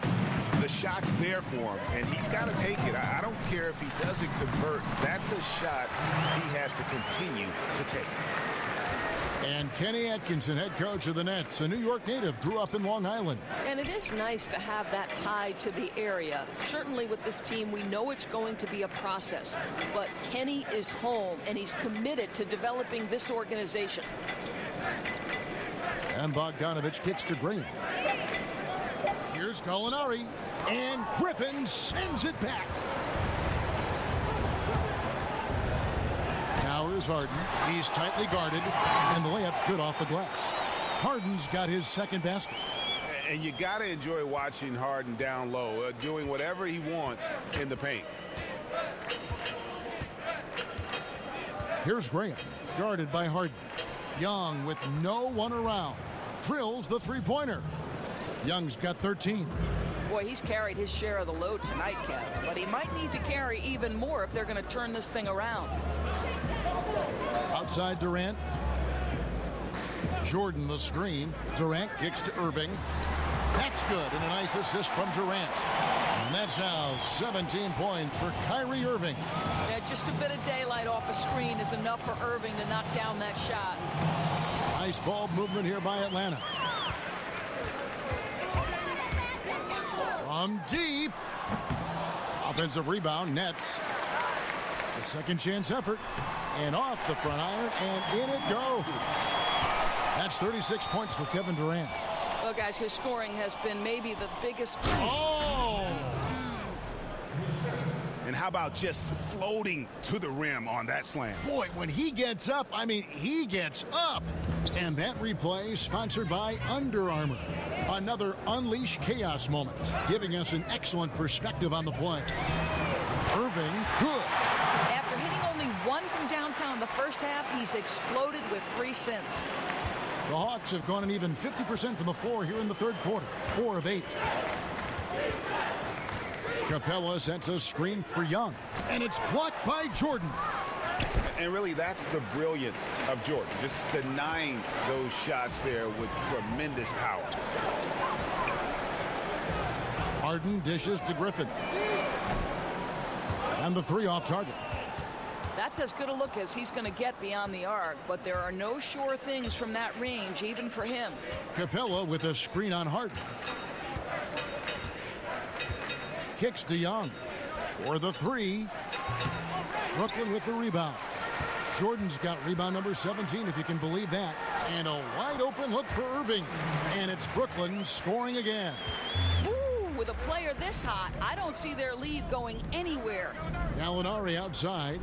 The shot's there for him, and he's got to take it. I don't care if he doesn't convert. That's a shot he has to continue to take. And Kenny Atkinson, head coach of the Nets, a New York native, grew up in Long Island. And it is nice to have that tie to the area. Certainly with this team, we know it's going to be a process. But Kenny is home, and he's committed to developing this organization. And Bogdanovich kicks to Green. Here's Gallinari. And Griffin sends it back. Now here's Harden. He's tightly guarded, and the layup's good off the glass. Harden's got his second basket. And you got to enjoy watching Harden down low, doing whatever he wants in the paint. Here's Graham, guarded by Harden. Young with no one around. Drills the three-pointer. Young's got 13. Boy, he's carried his share of the load tonight, Kev. But he might need to carry even more if they're going to turn this thing around. Outside Durant. Jordan the screen. Durant kicks to Irving. That's good, and a nice assist from Durant. And that's now 17 points for Kyrie Irving. Yeah, just a bit of daylight off a screen is enough for Irving to knock down that shot. Nice ball movement here by Atlanta. From deep. Offensive rebound, Nets. A second chance effort. And off the front iron, and in it goes. That's 36 points for Kevin Durant. Well, guys, his scoring has been maybe the biggest. Oh! And how about just floating to the rim on that slam? Boy, when he gets up, I mean, he gets up. And that replay sponsored by Under Armour. Another Unleash Chaos moment, giving us an excellent perspective on the play. Irving, good. After hitting only one from downtown in the first half, he's exploded with 3 since. The Hawks have gone an even 50% from the floor here in the third quarter. 4 of 8. Capella sets a screen for Young. And it's blocked by Jordan. And really, that's the brilliance of Jordan, just denying those shots there with tremendous power. Harden dishes to Griffin. And the 3 off target. That's as good a look as he's going to get beyond the arc, but there are no sure things from that range, even for him. Capella with a screen on Harden. Kicks to Young for the 3. Brooklyn with the rebound. Jordan's got rebound number 17, if you can believe that. And a wide open look for Irving. And it's Brooklyn scoring again. Ooh, with a player this hot, I don't see their lead going anywhere. Gallinari outside.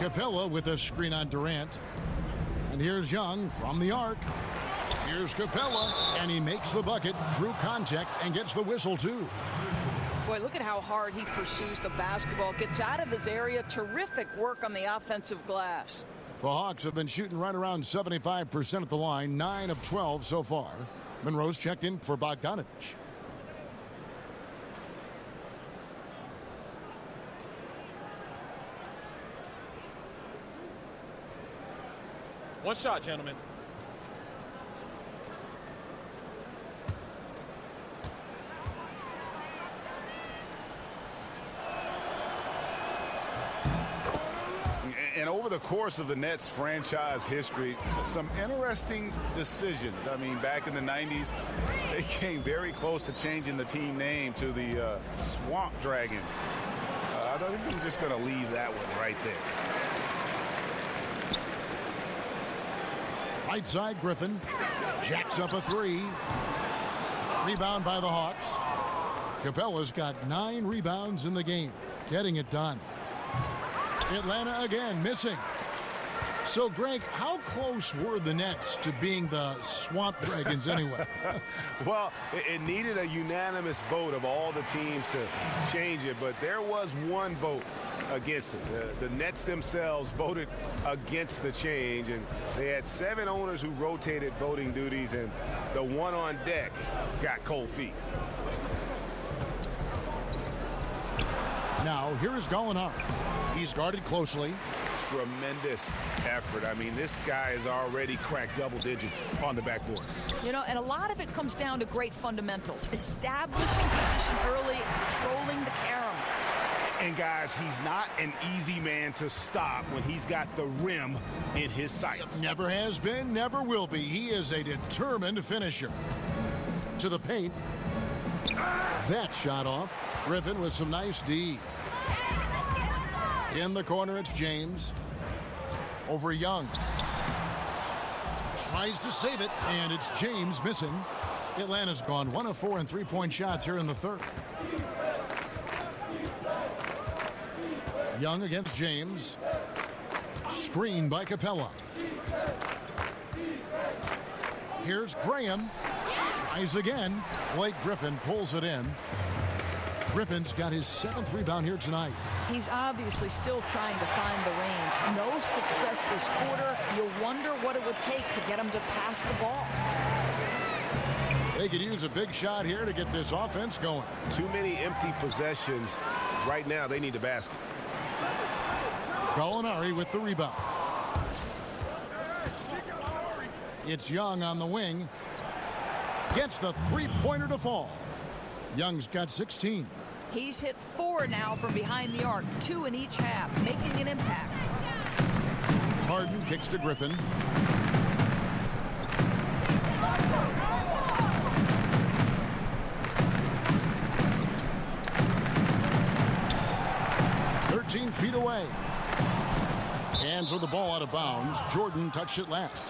Capella with a screen on Durant. And here's Young from the arc. Here's Capella, and he makes the bucket, drew contact, and gets the whistle, too. Boy, look at how hard he pursues the basketball. Gets out of his area. Terrific work on the offensive glass. The Hawks have been shooting right around 75% at the line, 9 of 12 so far. Monroe's checked in for Bogdanovich. One shot, gentlemen. And over the course of the Nets franchise history, some interesting decisions. I mean, back in the 90s, they came very close to changing the team name to the Swamp Dragons. I think I'm just going to leave that one right there. Right side, Griffin jacks up a three. Rebound by the Hawks. Capella's got 9 rebounds in the game, getting it done. Atlanta again missing. So, Greg, how close were the Nets to being the Swamp Dragons anyway? Well, it needed a unanimous vote of all the teams to change it, but there was one vote against it. The Nets themselves voted against the change, and they had 7 owners who rotated voting duties, and the one on deck got cold feet. Now, here is Gallinari. He's guarded closely. Tremendous effort. I mean, this guy has already cracked double digits on the backboard. You know, and a lot of it comes down to great fundamentals. Establishing position early, controlling the carom. And, guys, he's not an easy man to stop when he's got the rim in his sights. Never has been, never will be. He is a determined finisher. To the paint. That shot off. Griffin with some nice D. In the corner, it's James. Over Young. Tries to save it, and it's James missing. Atlanta's gone 1 of 4 in three-point shots here in the third. Young against James. Screen by Capella. Here's Graham. Tries again. Blake Griffin pulls it in. Griffin's got his 7th rebound here tonight. He's obviously still trying to find the range. No success this quarter. You wonder what it would take to get him to pass the ball. They could use a big shot here to get this offense going. Too many empty possessions. Right now, they need a basket. Gallinari with the rebound. It's Young on the wing. Gets the three-pointer to fall. Young's got 16. He's hit 4 now from behind the arc, 2 in each half, making an impact. Harden kicks to Griffin. Feet away. Hands with the ball out of bounds. Jordan touched it last.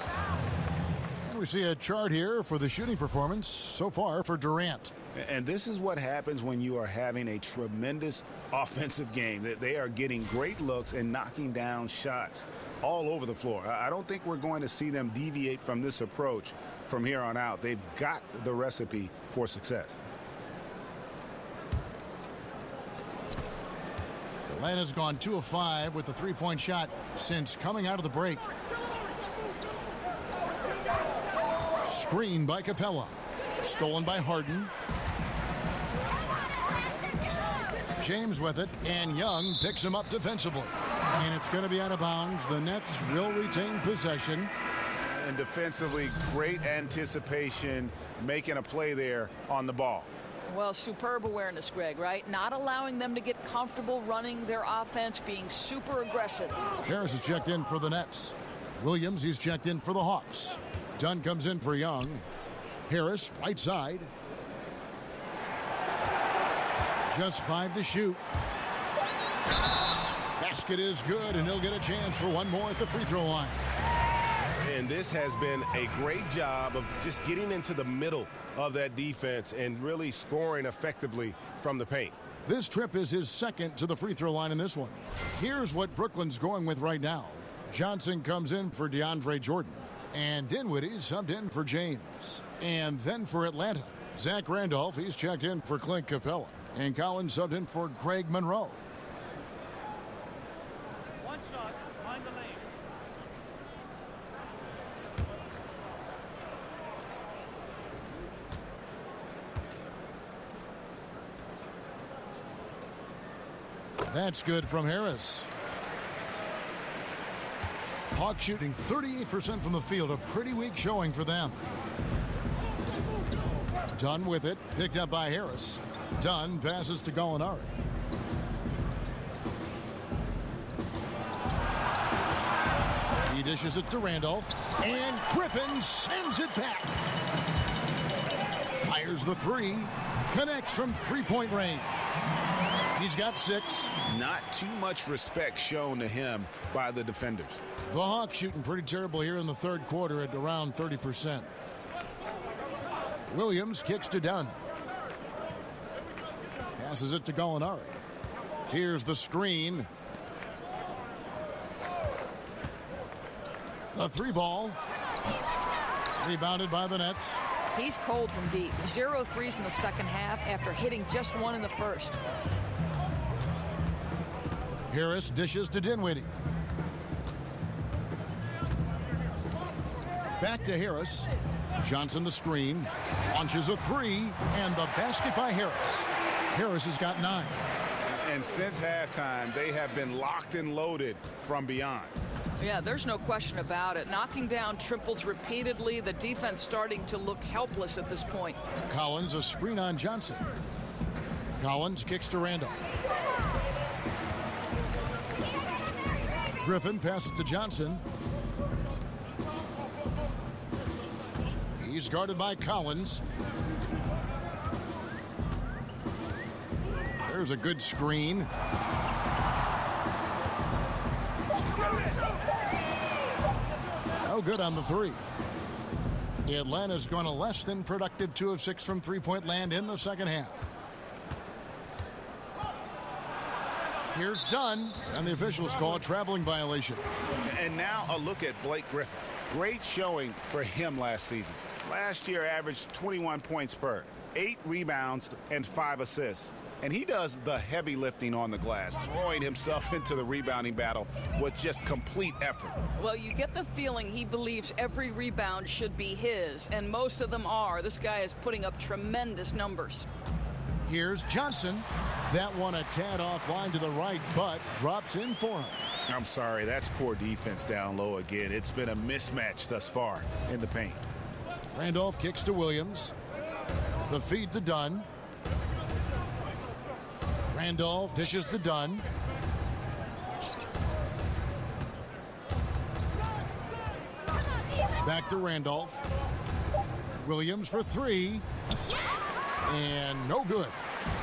And we see a chart here for the shooting performance so far for Durant. And this is what happens when you are having a tremendous offensive game. That they are getting great looks and knocking down shots all over the floor. I don't think we're going to see them deviate from this approach from here on out. They've got the recipe for success. Atlanta's gone 2 of 5 with the three-point shot since coming out of the break. Screen by Capella. Stolen by Harden. James with it, and Young picks him up defensively. And it's going to be out of bounds. The Nets will retain possession. And defensively, great anticipation, making a play there on the ball. Well, superb awareness, Greg, right? Not allowing them to get comfortable running their offense, being super aggressive. Harris is checked in for the Nets. Williams, he's checked in for the Hawks. Dunn comes in for Young. Harris, right side. Just 5 to shoot. Basket is good, and he'll get a chance for one more at the free throw line. And this has been a great job of just getting into the middle of that defense and really scoring effectively from the paint. This trip is his second to the free throw line in this one. Here's what Brooklyn's going with right now. Johnson comes in for DeAndre Jordan. And Dinwiddie subbed in for James. And then for Atlanta, Zach Randolph, he's checked in for Clint Capella. And Collins subbed in for Greg Monroe. One shot, mind the lanes. That's good from Harris. Hawks shooting 38% from the field, a pretty weak showing for them. Dunn with it, picked up by Harris. Dunn passes to Gallinari. He dishes it to Randolph, and Griffin sends it back. Fires the three, connects from three-point range. He's got 6. Not too much respect shown to him by the defenders. The Hawks shooting pretty terrible here in the third quarter at around 30%. Williams kicks to Dunn. Passes it to Gallinari. Here's the screen. The 3-ball. Rebounded by the Nets. He's cold from deep. 0 threes in the second half after hitting just 1 in the first. Harris dishes to Dinwiddie. Back to Harris. Johnson the screen. Launches a 3. And the basket by Harris. Harris has got 9. And since halftime, they have been locked and loaded from beyond. Yeah, there's no question about it. Knocking down triples repeatedly. The defense starting to look helpless at this point. Collins a screen on Johnson. Collins kicks to Randolph. Griffin passes to Johnson. He's guarded by Collins. There's a good screen. No good on the 3. Atlanta's gone a less than productive 2 of 6 from three-point land in the second half. Here's Dunn, and the officials call a traveling violation. And now a look at Blake Griffin. Great showing for him last season. Last year averaged 21 points per, 8 rebounds, and 5 assists. And he does the heavy lifting on the glass, throwing himself into the rebounding battle with just complete effort. Well, you get the feeling he believes every rebound should be his, and most of them are. This guy is putting up tremendous numbers. Here's Johnson. That one a tad offline to the right, but drops in for him. I'm sorry, that's poor defense down low again. It's been a mismatch thus far in the paint. Randolph kicks to Williams. The feed to Dunn. Randolph dishes to Dunn. Back to Randolph. Williams for 3. And no good.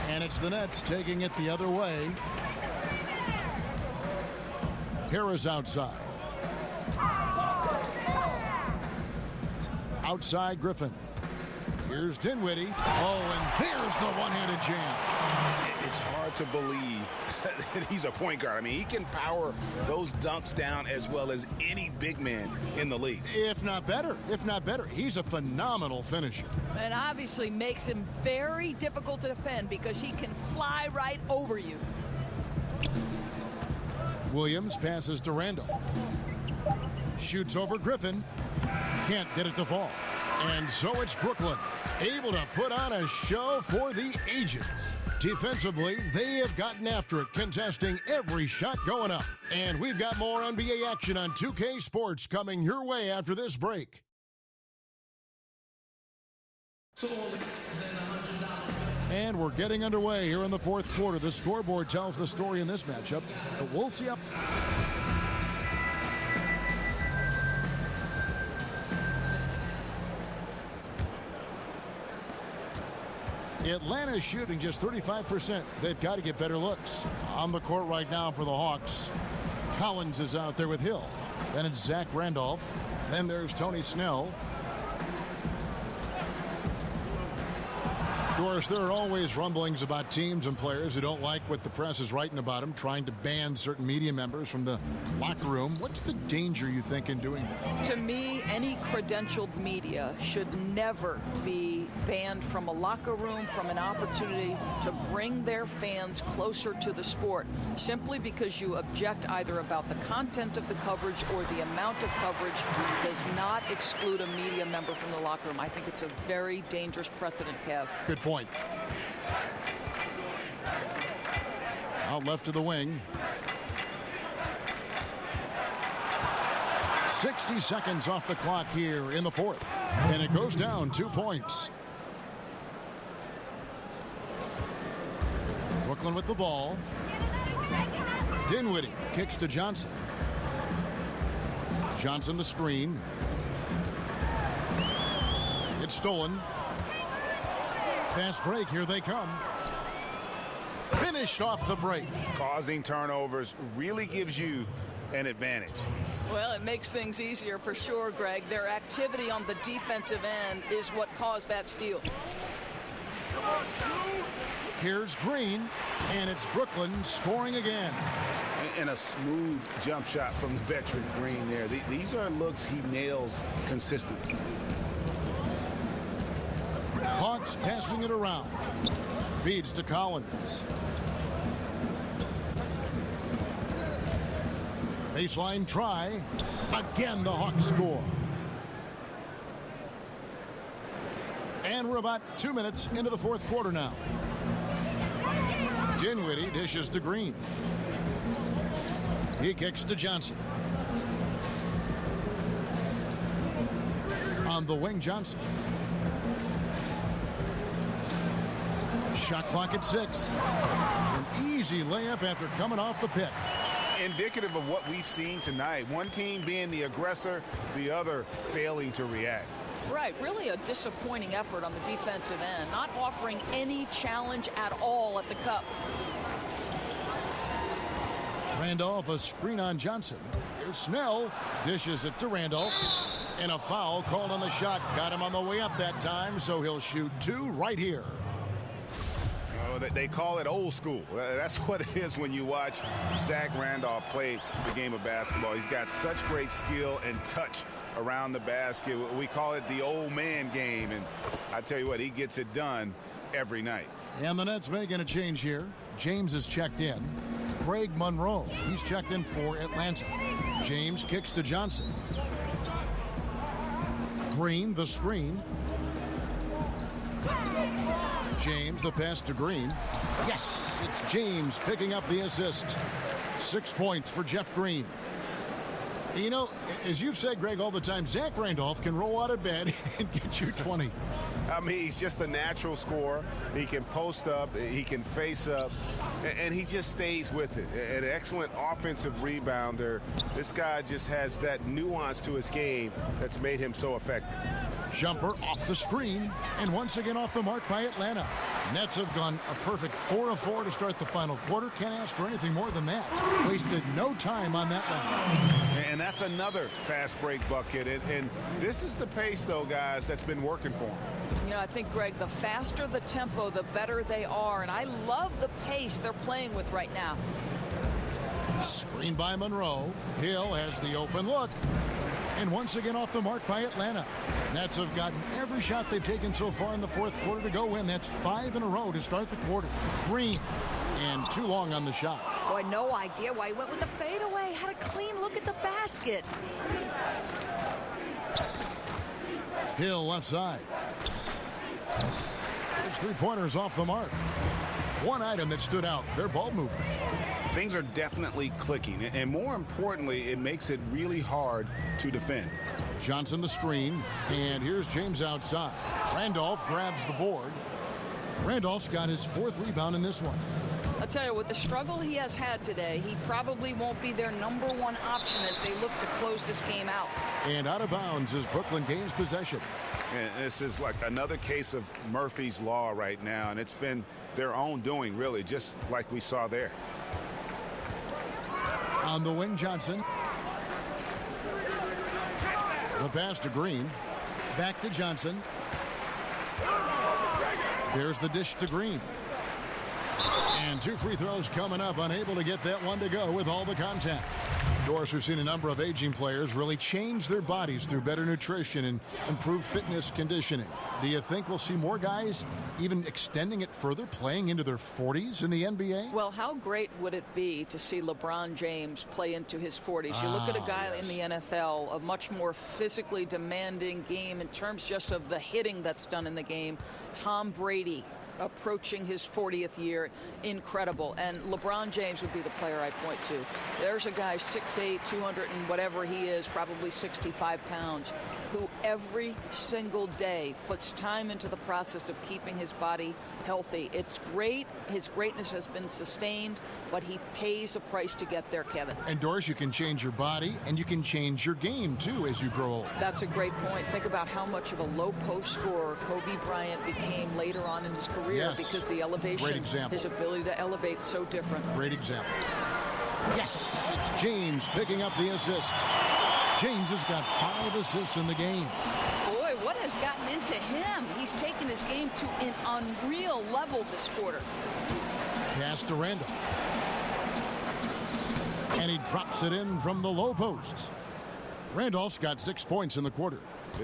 And it's the Nets taking it the other way. Harris outside. Outside Griffin. Here's Dinwiddie. Oh, and there's the one-handed jam. It's hard to believe that he's a point guard. I mean, he can power those dunks down as well as any big man in the league. If not better. If not better. He's a phenomenal finisher. And obviously makes him very difficult to defend because he can fly right over you. Williams passes to Randolph. Shoots over Griffin. Can't get it to fall. And so it's Brooklyn, able to put on a show for the ages. Defensively, they have gotten after it, contesting every shot going up. And we've got more NBA action on 2K Sports coming your way after this break. And we're getting underway here in the fourth quarter. The scoreboard tells the story in this matchup. The Wolves up. Atlanta's shooting just 35%. They've got to get better looks. On the court right now for the Hawks. Collins is out there with Hill. Then it's Zach Randolph. Then there's Tony Snell. Doris, there are always rumblings about teams and players who don't like what the press is writing about them, trying to ban certain media members from the locker room. What's the danger, you think, in doing that? To me, any credentialed media should never be banned from a locker room, from an opportunity to bring their fans closer to the sport, simply because you object either about the content of the coverage or the amount of coverage does not exclude a media member from the locker room. I think it's a very dangerous precedent, Kev. Good point. Out left of the wing. 60 seconds off the clock here in the fourth. And it goes down 2 points. Brooklyn with the ball. Dinwiddie kicks to Johnson. Johnson the screen. It's stolen. Fast break, here they come. Finished off the break. Causing turnovers really gives you an advantage. Well, it makes things easier for sure, Greg. Their activity on the defensive end is what caused that steal. Here's Green, and it's Brooklyn scoring again. And a smooth jump shot from the veteran Green there. These are looks he nails consistently. Hawks passing it around. Feeds to Collins. Baseline try. Again, the Hawks score. And we're about 2 minutes into the fourth quarter now. Dinwiddie dishes to Green. He kicks to Johnson. On the wing, Johnson. Shot clock at 6. An easy layup after coming off the pick. Indicative of what we've seen tonight. One team being the aggressor, the other failing to react. Right, really a disappointing effort on the defensive end, not offering any challenge at all at the cup. Randolph, a screen on Johnson. Here's Snell, dishes it to Randolph. And a foul called on the shot. Got him on the way up that time, so he'll shoot 2 right here. They call it old school. That's what it is when you watch Zach Randolph play the game of basketball. He's got such great skill and touch around the basket. We call it the old man game, and I tell you what, he gets it done every night. And the Nets making a change here. James is checked in. Craig Monroe, he's checked in for Atlanta. James kicks to Johnson. Green, the screen. James, the pass to Green. Yes, it's James picking up the assist. 6 points for Jeff Green. You know, as you've said, Greg, all the time, Zach Randolph can roll out of bed and get you 20. I mean, he's just a natural scorer. He can post up, he can face up, and he just stays with it. An excellent offensive rebounder. This guy just has that nuance to his game that's made him so effective. Jumper off the screen, and once again off the mark by Atlanta. Nets have gone a perfect 4 of 4 to start the final quarter. Can't ask for anything more than that. Wasted no time on that one. And that's another fast break bucket. And this is the pace, though, guys, that's been working for him. You know, I think, Greg, the faster the tempo, the better they are. And I love the pace they're playing with right now. Screen by Monroe. Hill has the open look. And once again off the mark by Atlanta. Nets have gotten every shot they've taken so far in the fourth quarter to go in. That's 5 in a row to start the quarter. Green, and too long on the shot. Boy, no idea why he went with the fadeaway. Had a clean look at the basket. Hill left side. His 3-pointers off the mark. One item that stood out, their ball movement. Things are definitely clicking, and more importantly, it makes it really hard to defend. Johnson the screen, and here's James outside. Randolph grabs the board. Randolph's got his 4th rebound in this one. I'll tell you, with the struggle he has had today, he probably won't be their #1 option as they look to close this game out. And out of bounds as Brooklyn gains possession. And this is like another case of Murphy's Law right now, and it's been their own doing, really, just like we saw there. On the wing, Johnson. The pass to Green. Back to Johnson. There's the dish to Green. And 2 free throws coming up, unable to get that one to go with all the contact. Doris, we've seen a number of aging players really change their bodies through better nutrition and improved fitness conditioning. Do you think we'll see more guys even extending it further, playing into their 40s in the NBA? Well, how great would it be to see LeBron James play into his 40s? You look at a guy in the NFL, a much more physically demanding game in terms just of the hitting that's done in the game. Tom Brady approaching his 40th year, incredible. And LeBron James would be the player I point to. There's a guy 6'8", 200 and whatever he is, probably 65 pounds, who every single day puts time into the process of keeping his body healthy. It's great. His greatness has been sustained, but he pays a price to get there, Kevin. And Doris, you can change your body and you can change your game too as you grow old. That's a great point. Think about how much of a low post scorer Kobe Bryant became later on in his career. Because the elevation, his ability to elevate, so different. Great example. Yes, it's James picking up the assist. James has got 5 assists in the game. Boy, what has gotten into him? He's taken his game to an unreal level this quarter. Pass to Randall. And he drops it in from the low post. Randolph's got 6 points in the quarter.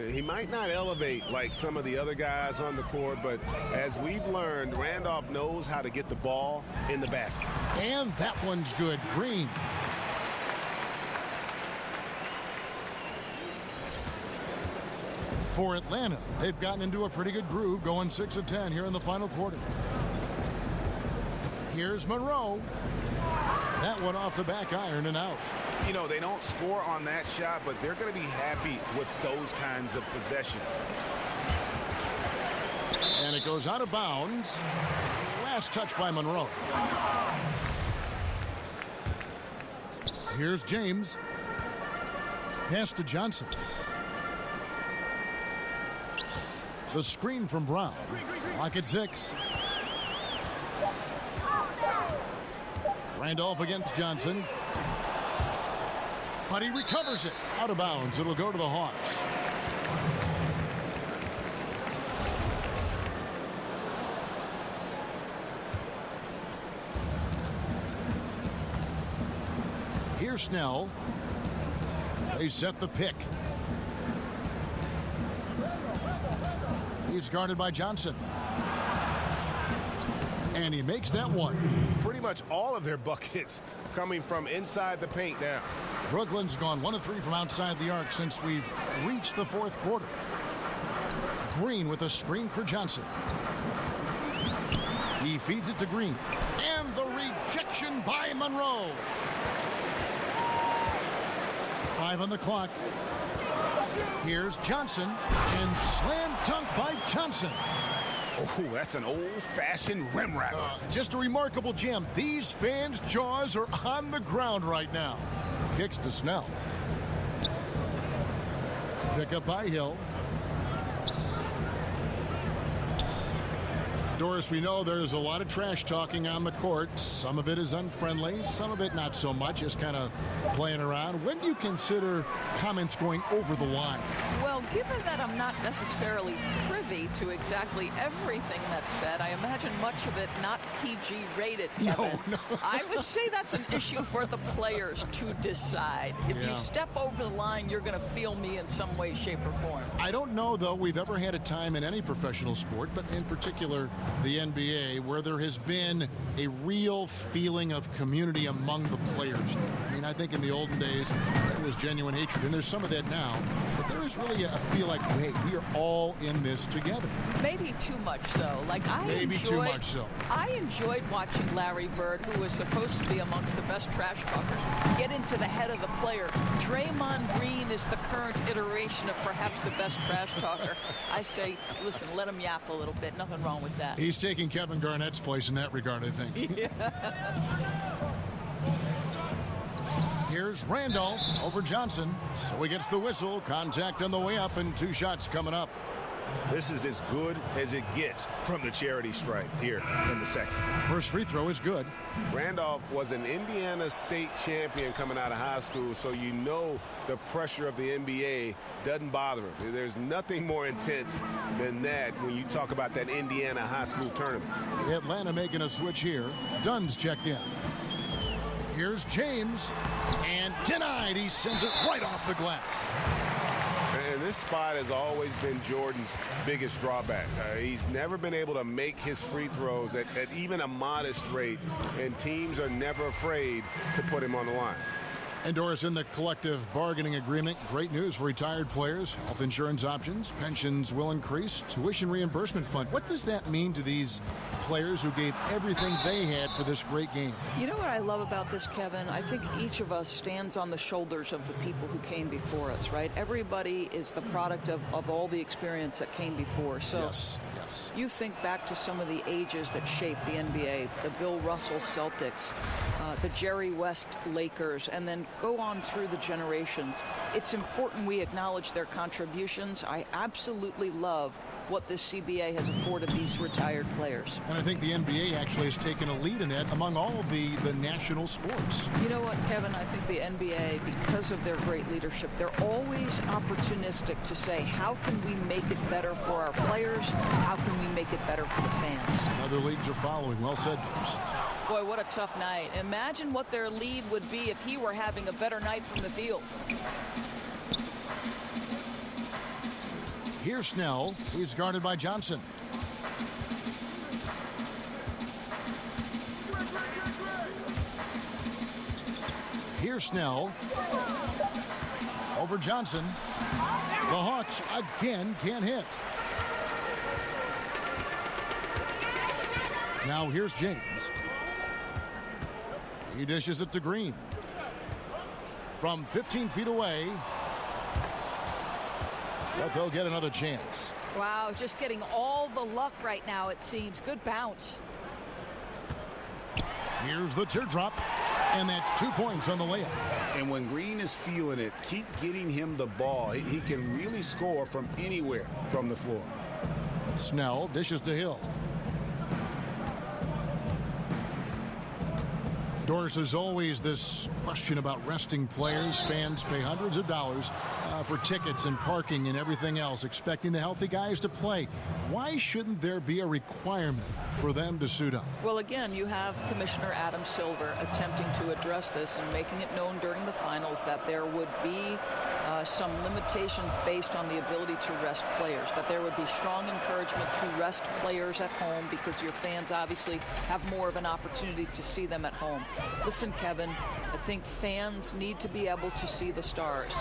He might not elevate like some of the other guys on the court, but as we've learned, Randolph knows how to get the ball in the basket. And that one's good. Green. For Atlanta, they've gotten into a pretty good groove, going 6 of 10 here in the final quarter. Here's Monroe. That one off the back iron and out. You know, they don't score on that shot, but they're going to be happy with those kinds of possessions. And it goes out of bounds. Last touch by Monroe. Here's James. Pass to Johnson. The screen from Brown. Lock at 6. Randolph against Johnson. But he recovers it. Out of bounds. It'll go to the Hawks. Here's Snell. They set the pick. He's guarded by Johnson. And he makes that one. Pretty much all of their buckets coming from inside the paint now. Brooklyn's gone 1 of 3 from outside the arc since we've reached the 4th quarter. Green with a screen for Johnson. He feeds it to Green. And the rejection by Monroe. 5 on the clock. Here's Johnson. And slam dunk by Johnson. Oh, that's an old-fashioned rim rattler. Just a remarkable jam. These fans' jaws are on the ground right now. Kicks to Snell. Pick up by Hill. Doris, we know there's a lot of trash talking on the court. Some of it is unfriendly, some of it not so much, just kind of playing around. When do you consider comments going over the line? Well, given that I'm not necessarily privy to exactly everything that's said, I imagine much of it not PG rated, Kevin. No. I would say that's an issue for the players to decide. If you step over the line, you're going to feel me in some way, shape, or form. I don't know, though, we've ever had a time in any professional sport, but in particular the NBA, where there has been a real feeling of community among the players. I mean, I think in the olden days, there was genuine hatred, and there's some of that now, but there is really a feel like, hey, we are all in this together. Maybe too much so. Like, too much so. I enjoyed watching Larry Bird, who was supposed to be amongst the best trash talkers, get into the head of the player. Draymond Green is the current iteration of perhaps the best trash talker. I say, listen, let him yap a little bit. Nothing wrong with that. He's taking Kevin Garnett's place in that regard, I think. Yeah. Here's Randolph over Johnson. So he gets the whistle. Contact on the way up and 2 shots coming up. This is as good as it gets from the charity stripe here in the second. First free throw is good. Randolph was an Indiana State champion coming out of high school, so you know the pressure of the NBA doesn't bother him. There's nothing more intense than that when you talk about that Indiana high school tournament. Atlanta making a switch here. Dunn's checked in. Here's James, and denied. He sends it right off the glass. And this spot has always been Jordan's biggest drawback. He's never been able to make his free throws at even a modest rate, and teams are never afraid to put him on the line. And Doris, in the collective bargaining agreement, great news for retired players. Health insurance options, pensions will increase, tuition reimbursement fund. What does that mean to these players who gave everything they had for this great game? You know what I love about this, Kevin? I think each of us stands on the shoulders of the people who came before us, right? Everybody is the product of all the experience that came before. So yes. You think back to some of the ages that shaped the NBA, the Bill Russell Celtics, the Jerry West Lakers, and then go on through the generations. It's important we acknowledge their contributions. I absolutely love what this CBA has afforded these retired players. And I think the NBA actually has taken a lead in that among all of the national sports. You know what, Kevin? I think the NBA, because of their great leadership, they're always opportunistic to say, how can we make it better for our players? How can we make it better for the fans? Other leagues are following. Well said, Bruce. Boy, what a tough night. Imagine what their lead would be if he were having a better night from the field. Here's Snell. He's guarded by Johnson. Here's Snell. Over Johnson. The Hawks again can't hit. Now here's James. He dishes it to Green. From 15 feet away. But they'll get another chance. Wow, just getting all the luck right now, it seems. Good bounce. Here's the teardrop, and that's 2 points on the layup. And when Green is feeling it, keep getting him the ball. He can really score from anywhere from the floor. Snell dishes to Hill. Doris, there's always this question about resting players. Fans pay hundreds of dollars for tickets and parking and everything else, expecting the healthy guys to play. Why shouldn't there be a requirement for them to suit up? Well, again, you have Commissioner Adam Silver attempting to address this and making it known during the finals that there would be some limitations based on the ability to rest players, that there would be strong encouragement to rest players at home because your fans obviously have more of an opportunity to see them at home. Listen, Kevin, I think fans need to be able to see the stars.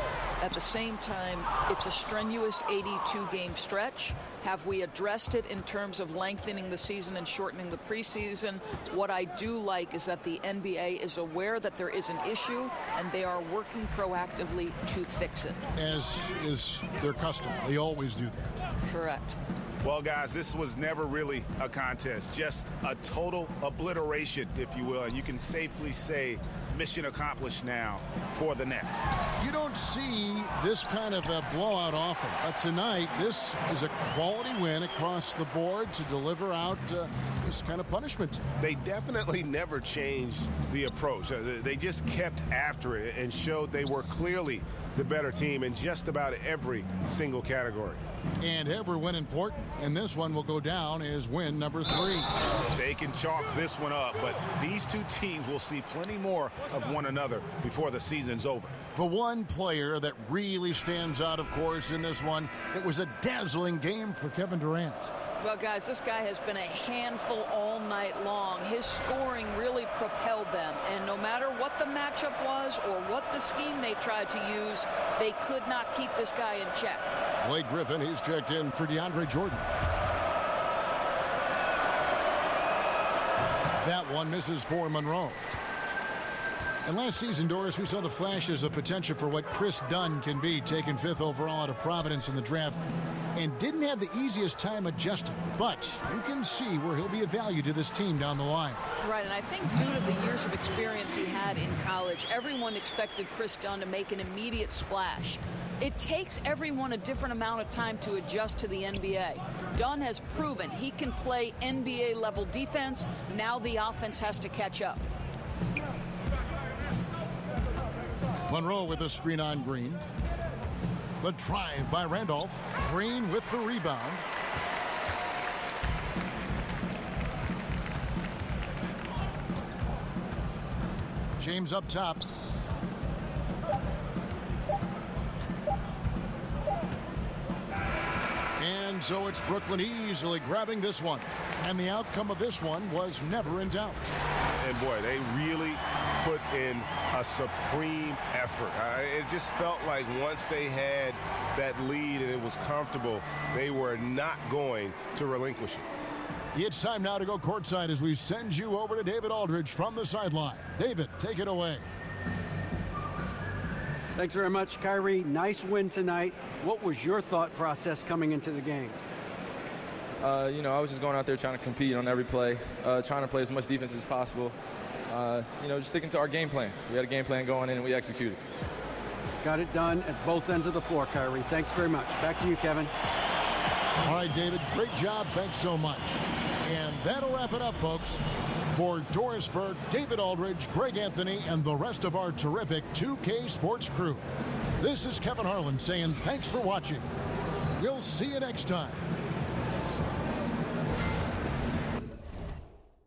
At the same time, it's a strenuous 82-game stretch. Have we addressed it in terms of lengthening the season and shortening the preseason? What I do like is that the NBA is aware that there is an issue, and they are working proactively to fix it. As is their custom. They always do that. Correct. Well, guys, this was never really a contest, just a total obliteration, if you will. And you can safely say mission accomplished now for the Nets. You don't see this kind of a blowout often. But tonight, this is a quality win across the board to deliver out this kind of punishment. They definitely never changed the approach. They just kept after it and showed they were clearly the better team in just about every single category. And every win important. And this one will go down as win number 3. They can chalk this one up, but these two teams will see plenty more of one another before the season's over. The one player that really stands out, of course, in this one, it was a dazzling game for Kevin Durant. Well, guys, this guy has been a handful all night long. His scoring really propelled them. And no matter what the matchup was or what the scheme they tried to use, they could not keep this guy in check. Blake Griffin, he's checked in for DeAndre Jordan. That one misses for Monroe. And last season, Doris, we saw the flashes of potential for what Chris Dunn can be, taken 5th overall out of Providence in the draft, and didn't have the easiest time adjusting. But you can see where he'll be a value to this team down the line. Right, and I think due to the years of experience he had in college, everyone expected Chris Dunn to make an immediate splash. It takes everyone a different amount of time to adjust to the NBA. Dunn has proven he can play NBA-level defense. Now the offense has to catch up. Monroe with a screen on Green. The drive by Randolph. Green with the rebound. James up top. And so it's Brooklyn easily grabbing this one. And the outcome of this one was never in doubt. And boy, they really put in a supreme effort. It just felt like once they had that lead and it was comfortable, they were not going to relinquish it. It's time now to go courtside as we send you over to David Aldridge from the sideline. David, take it away. Thanks very much, Kyrie. Nice win tonight. What was your thought process coming into the game? I was just going out there trying to compete on every play, trying to play as much defense as possible. Just sticking to our game plan. We had a game plan going in and we executed. Got it done at both ends of the floor, Kyrie. Thanks very much. Back to you, Kevin. All right, David, great job. Thanks so much. And that'll wrap it up, folks. For Doris Burke, David Aldridge, Greg Anthony, and the rest of our terrific 2K Sports crew, this is Kevin Harlan saying thanks for watching. We'll see you next time.